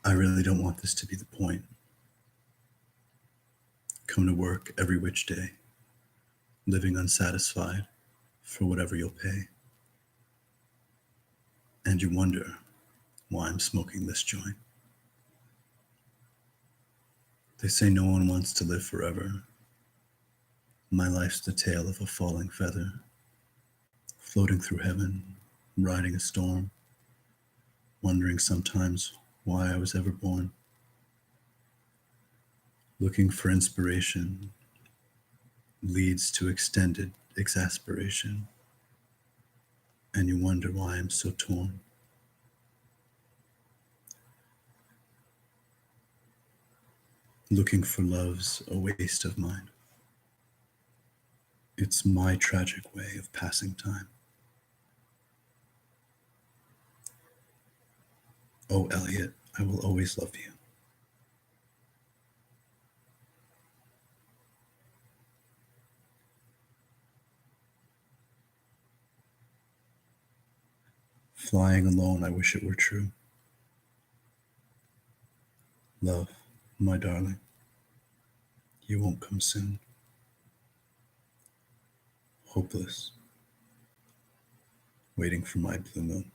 I really don't want this to be the point. Come to work every which day, living unsatisfied for whatever you'll pay. And you wonder why I'm smoking this joint. They say no one wants to live forever. My life's the tale of a falling feather, floating through heaven, riding a storm, wondering sometimes why I was ever born. Looking for inspiration leads to extended exasperation, and you wonder why I'm so torn. Looking for love's a waste of mine. It's my tragic way of passing time. Oh, Elliot, I will always love you. Flying alone, I wish it were true. Love, my darling, you won't come soon. Hopeless, waiting for my blue moon.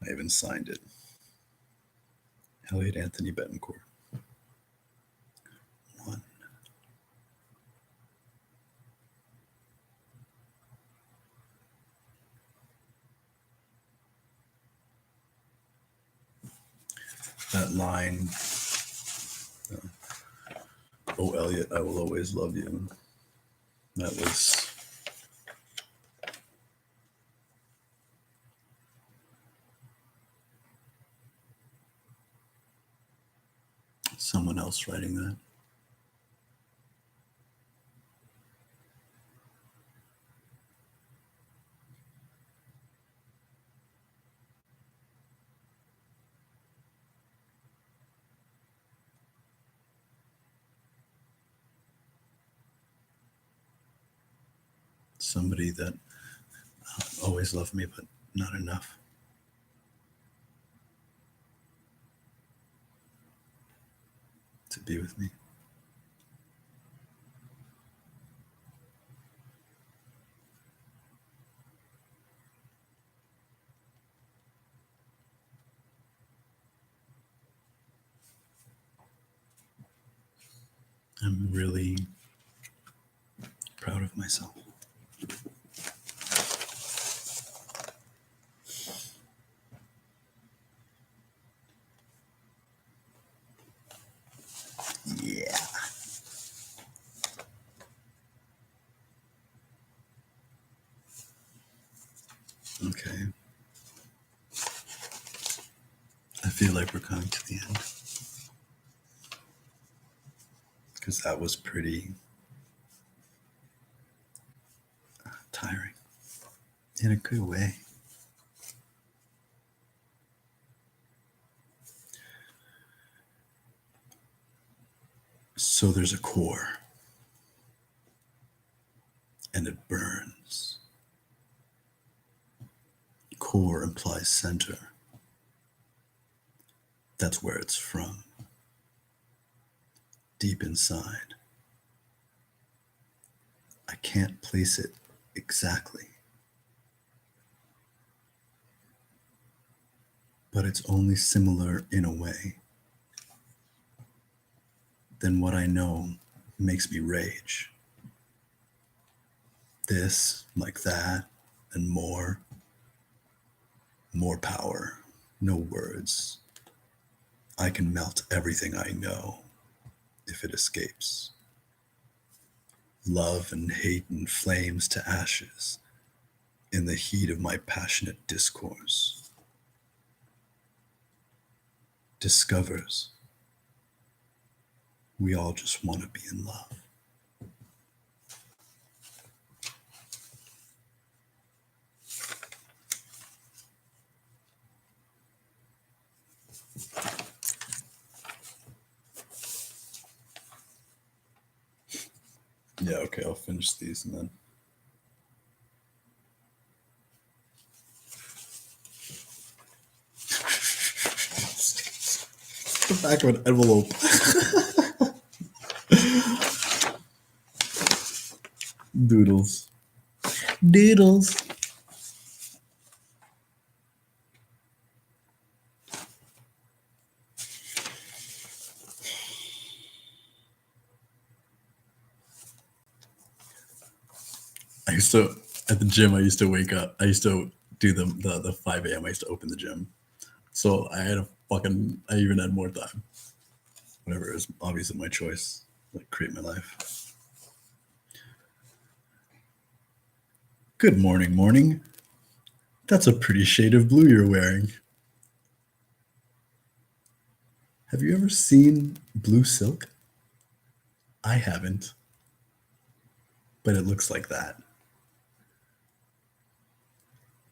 I even signed it. Elliot Anthony Betancourt. One. That line, oh, Elliot, I will always love you. That was someone else writing that. Somebody that always loved me, but not enough. To be with me. I'm really proud of myself. Yeah. Okay. I feel like we're coming to the end. Because that was pretty tiring. In a good way. So there's a core. And it burns. Core implies center. That's where it's from. Deep inside. I can't place it exactly. But it's only similar in a way. Then what I know makes me rage. This, like that, and more. More power. No words. I can melt everything I know if it escapes. Love and hate and flames to ashes in the heat of my passionate discourse. Discovers we all just want to be in love. Yeah, okay, I'll finish these and then. The back of an envelope. Doodles. Doodles. I used to, at the gym, I used to wake up. I used to do the 5 a.m. I used to open the gym. So I even had more time. Whatever, it was obviously my choice. Like, create my life. Good morning, morning. That's a pretty shade of blue you're wearing. Have you ever seen blue silk? I haven't. But it looks like that.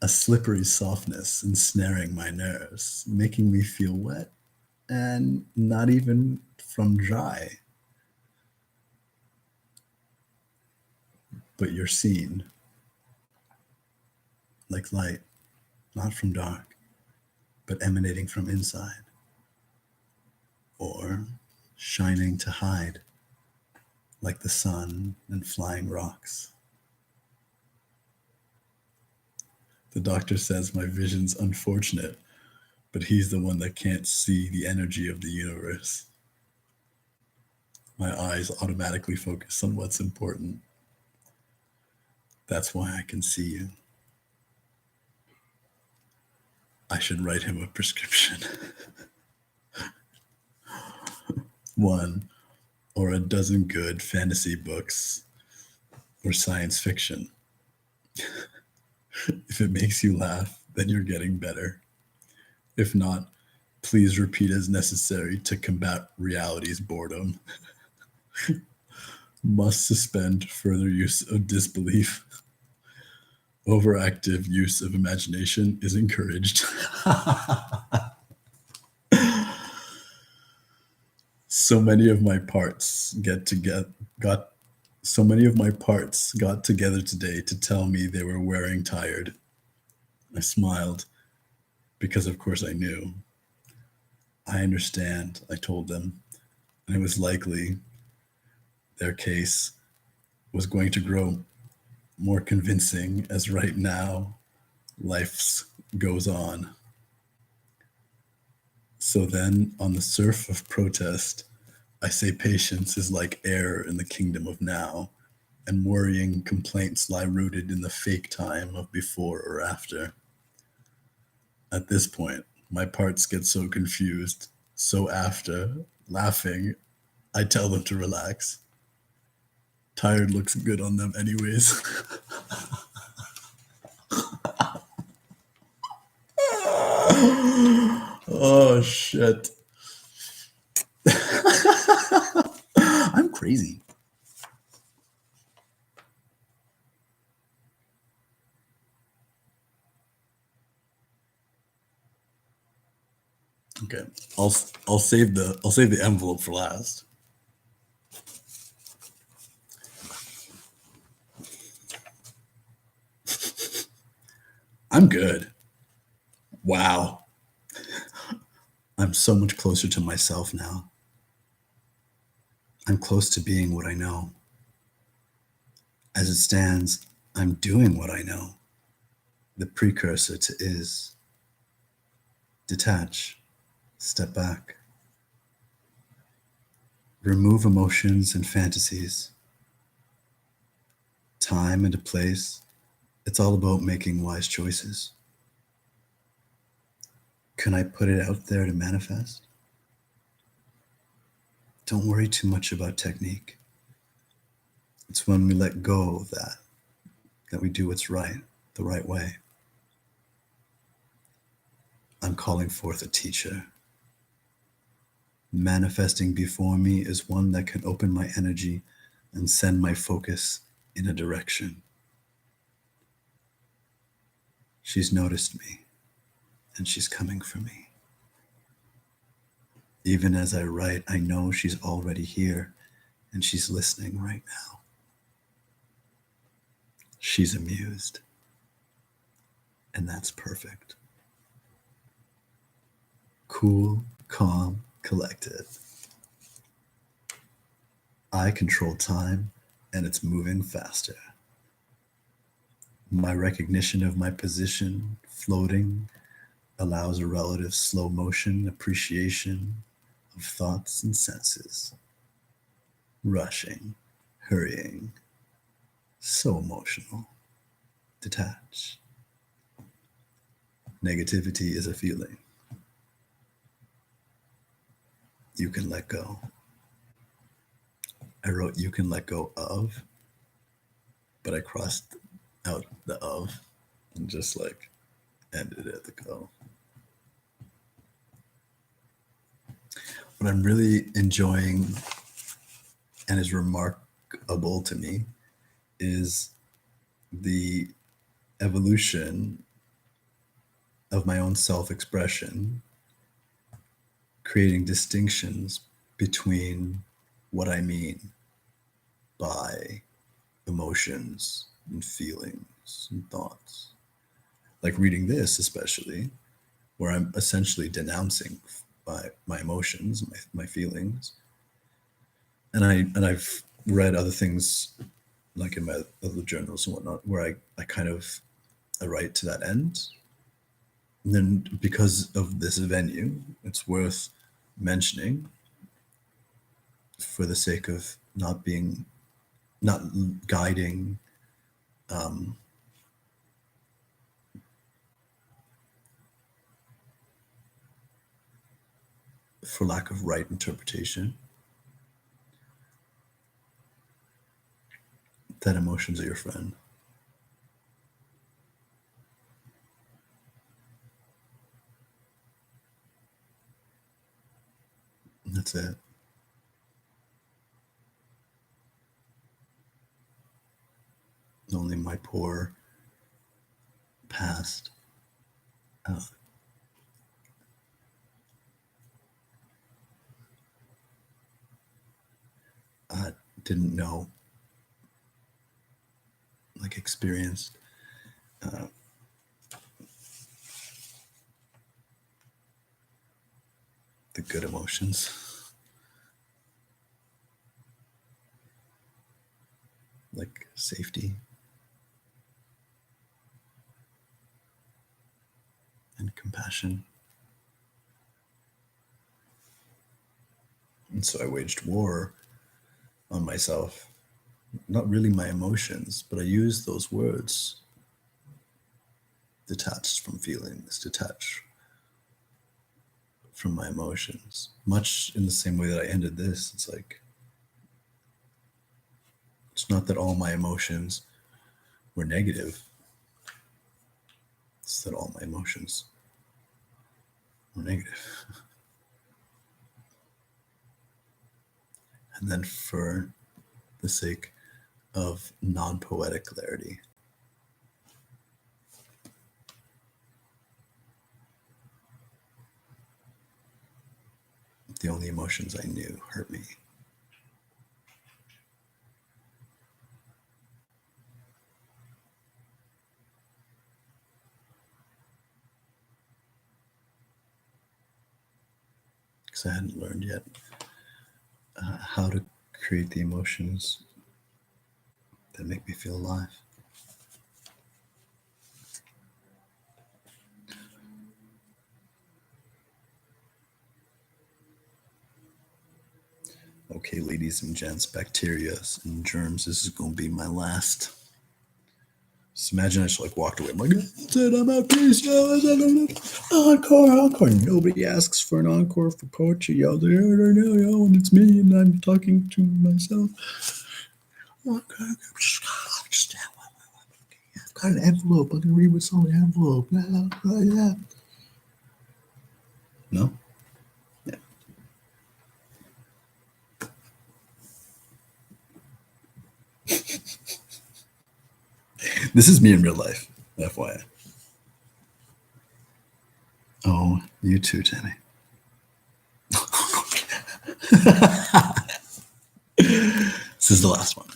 A slippery softness ensnaring my nerves, making me feel wet and not even from dry. but you're seen like light, not from dark, but emanating from inside, or shining to hide like the sun and flying rocks. The doctor says my vision's unfortunate, but he's the one that can't see the energy of the universe. My eyes automatically focus on what's important. That's why I can see you. I should write him a prescription. One or a dozen good fantasy books or science fiction. If it makes you laugh, then you're getting better. If not, please repeat as necessary to combat reality's boredom. Must suspend further use of disbelief. Overactive use of imagination is encouraged. So many of my parts got so many of my parts got together today to tell me they were wearing tired. I smiled because of course I knew. I understand, I told them, and it was likely their case was going to grow more convincing as right now life goes on. So then, on the surf of protest, I say patience is like air in the kingdom of now, and worrying complaints lie rooted in the fake time of before or after. At this point, my parts get so confused, so after, laughing, I tell them to relax. Tired looks good on them, anyways. Oh, shit. I'm crazy. Okay, I'll save the envelope for last. I'm good. Wow, I'm so much closer to myself now. I'm close to being what I know. As it stands, I'm doing what I know. The precursor to is. Detach. Step back. Remove emotions and fantasies. Time and a place. It's all about making wise choices. Can I put it out there to manifest? Don't worry too much about technique. It's when we let go of that we do what's right, the right way. I'm calling forth a teacher. Manifesting before me is one that can open my energy and send my focus in a direction. She's noticed me, and she's coming for me. Even as I write, I know she's already here, and she's listening right now. She's amused, and that's perfect. Cool, calm, collected. I control time, and it's moving faster. My recognition of my position, floating, allows a relative slow motion appreciation of thoughts and senses. Rushing, hurrying, so emotional. Detach. Negativity is a feeling. You can let go. I wrote you can let go of, but I crossed out the of and just like ended at the go. What I'm really enjoying and is remarkable to me is the evolution of my own self-expression, creating distinctions between what I mean by emotions and feelings and thoughts. Like reading this, especially, where I'm essentially denouncing my emotions, my feelings, and I've read other things like in my other journals and whatnot, where I kind of I write to that end. And then because of this venue, it's worth mentioning for the sake of not guiding um, for lack of right interpretation, that emotions are your friend. And that's it. Only my poor past uh, uh, didn't know, like experienced uh, the good emotions, like safety and compassion. And so I waged war on myself, not really my emotions, but I used those words, detached from feelings, detached from my emotions. Much in the same way that I ended this, it's like, it's not that all my emotions were negative, it's that all my emotions were negative. And then for the sake of non poetic clarity, the only emotions I knew hurt me. Because I hadn't learned yet how to create the emotions that make me feel alive. Okay, ladies and gents, bacteria and germs, this is going to be my last. Just imagine I just like walked away. I'm like, that's it, I'm out, peace, yo, encore, encore. Nobody asks for an encore for poetry, yo. They're right now, yo, and it's me, and I'm talking to myself. Okay, just I've got an envelope. I'm gonna read what's on the envelope. Yeah. No? Yeah. This is me in real life, FYI. Oh, you too, Tammy. This is the last one.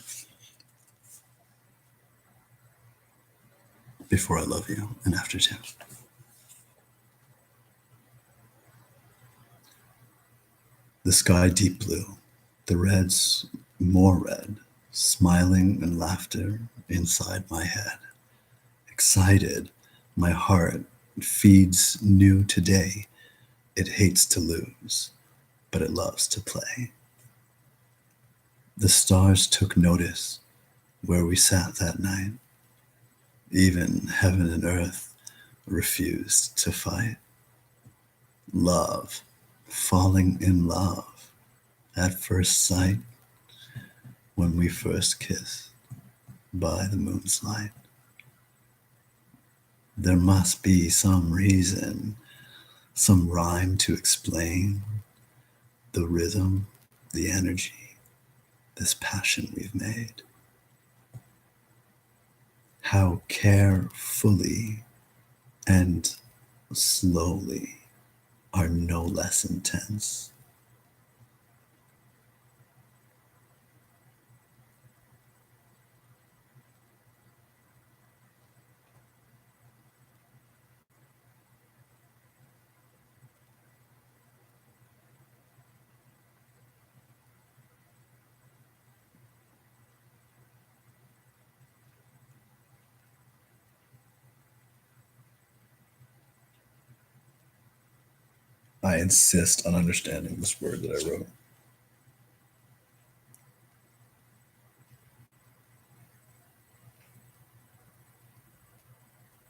Before I love you and after too. The sky deep blue, the reds more red, smiling and laughter inside my head. Excited, my heart feeds new today. It hates to lose, but it loves to play. The stars took notice where we sat that night. Even heaven and earth refused to fight. Love, falling in love at first sight when we first kissed by the moon's light. There must be some reason, some rhyme to explain the rhythm, the energy, this passion we've made. How carefully and slowly are no less intense. I insist on understanding this word that I wrote.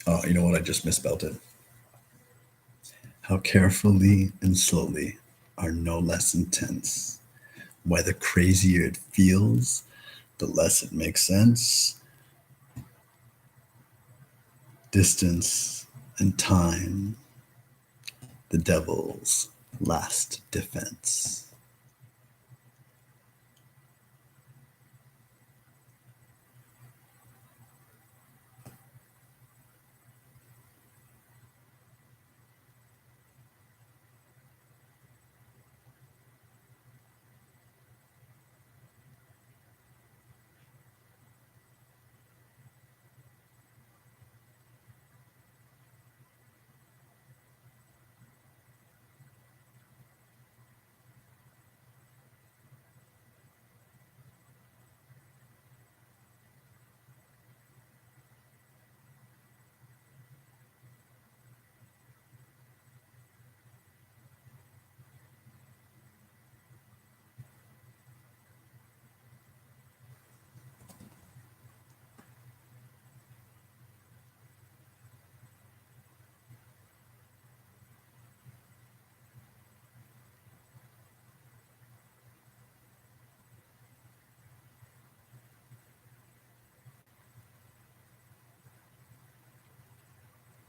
Oh, you know what? I just misspelled it. How carefully and slowly are no less intense. Why the crazier it feels, the less it makes sense. Distance and time, the devil's last defense.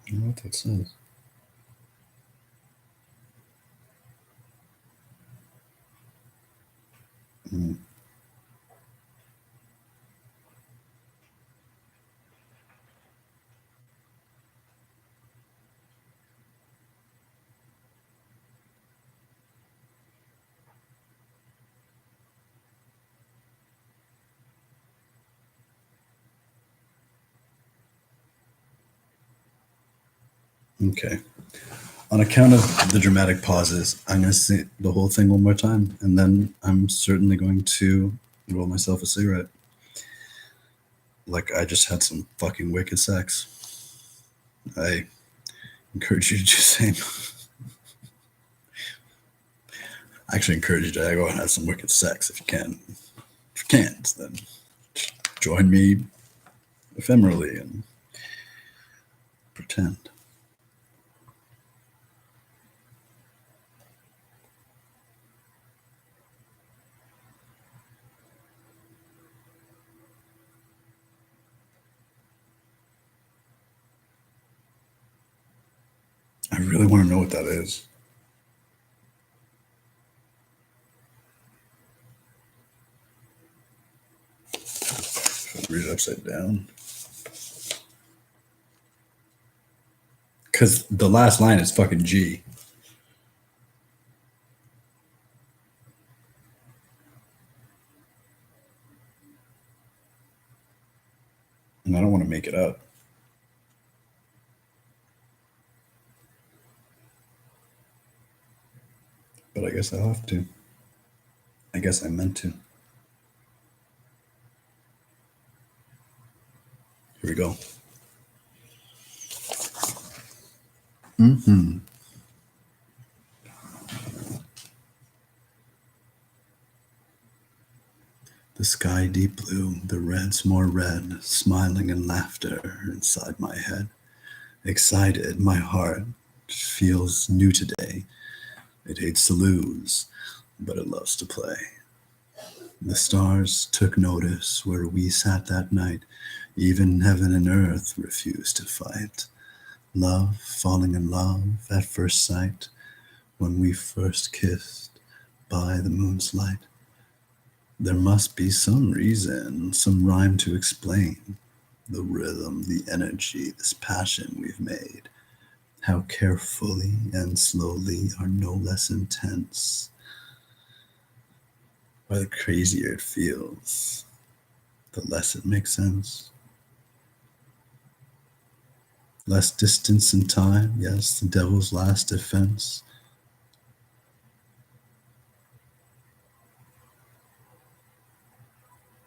You know what that says? Mm. Okay. On account of the dramatic pauses, I'm going to say the whole thing one more time, and then I'm certainly going to roll myself a cigarette. Like I just had some fucking wicked sex. I encourage you to do the same. I actually encourage you to go and have some wicked sex if you can. If you can't, then join me ephemerally and pretend. I really want to know what that is. Read it upside down. Because the last line is fucking G. And I don't want to make it up. But I guess I'll have to. I guess I meant to. Here we go. Mm-hmm. The sky deep blue, the red's more red, smiling in laughter inside my head. Excited, my heart feels new today. It hates to lose, but it loves to play. The stars took notice where we sat that night. Even heaven and earth refused to fight. Love, falling in love at first sight, when we first kissed by the moon's light. There must be some reason, some rhyme to explain the rhythm, the energy, this passion we've made. How carefully and slowly are no less intense. Why the crazier it feels, the less it makes sense. Less distance and time, yes, the devil's last defense.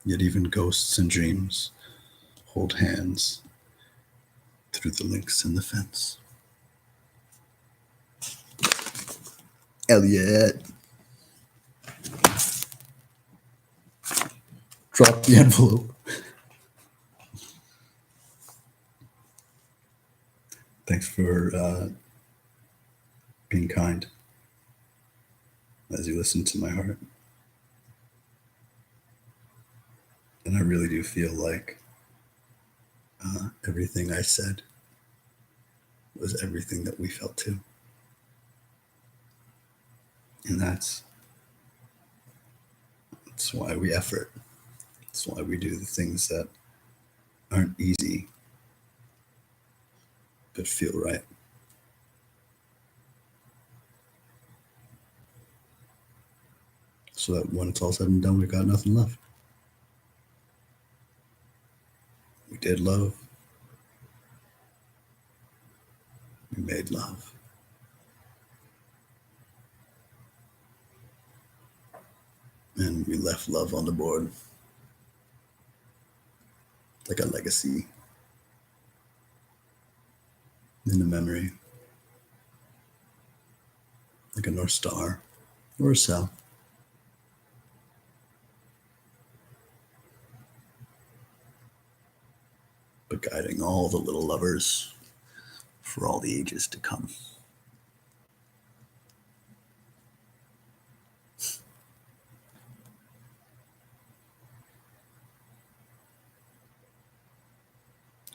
Yet even ghosts and dreams hold hands through the links in the fence. Elliot. Drop the envelope. Thanks for being kind as you listen to my heart. And I really do feel like everything I said was everything that we felt too. And that's why we effort. That's why we do the things that aren't easy but feel right. So that when it's all said and done, we've got nothing left. We did love. We made love. And we left love on the board. Like a legacy. In the memory. Like a North Star. Or a cell. But guiding all the little lovers for all the ages to come.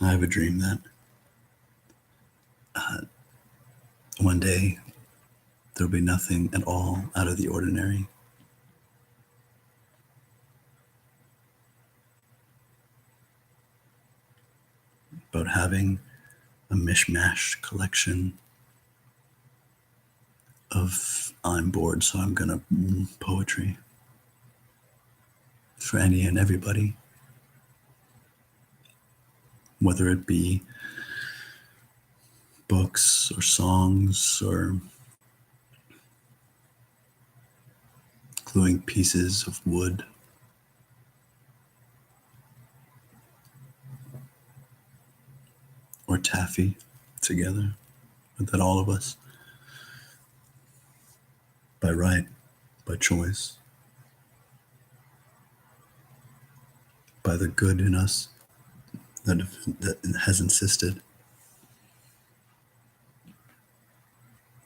I have a dream that one day there'll be nothing at all out of the ordinary. About having a mishmash collection of I'm bored, so I'm gonna poetry for any and everybody, whether it be books or songs or gluing pieces of wood or taffy together, that all of us, by right, by choice, by the good in us that has insisted,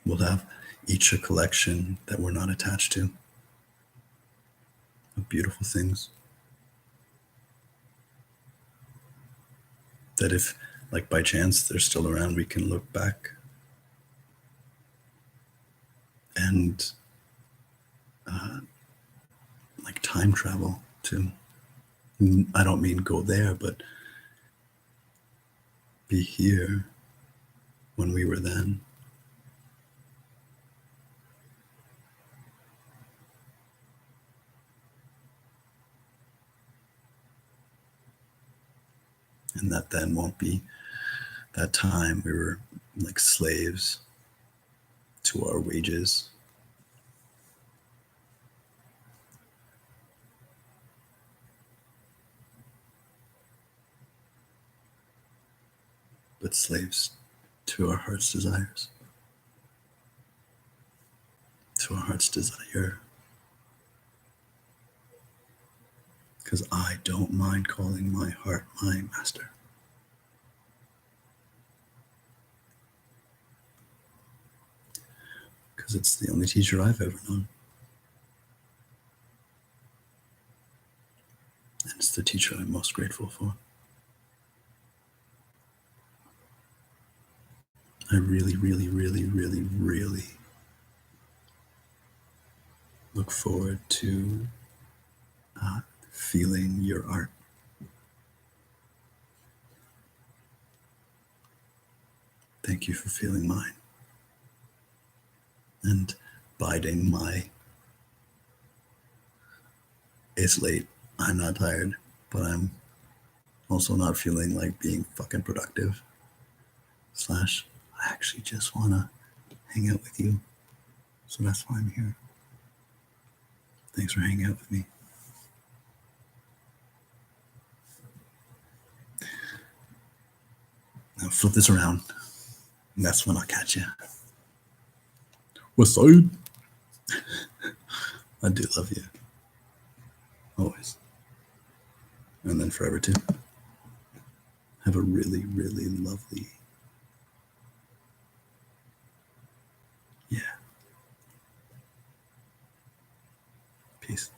we'll have each a collection that we're not attached to of beautiful things. That if, like by chance, they're still around, we can look back and like time travel too. I don't mean go there, but be here when we were then. And that then won't be that time we were like slaves to our wages. But slaves to our heart's desires. To our heart's desire. Because I don't mind calling my heart my master. Because it's the only teacher I've ever known. And it's the teacher I'm most grateful for. I really, really, really, really, really look forward to feeling your art. Thank you for feeling mine. And biding my, it's late, I'm not tired, but I'm also not feeling like being fucking productive. / I actually just want to hang out with you. So that's why I'm here. Thanks for hanging out with me. Now flip this around. And that's when I'll catch you. West side. I do love you. Always. And then forever too. Have a really, really lovely. Yeah. Peace.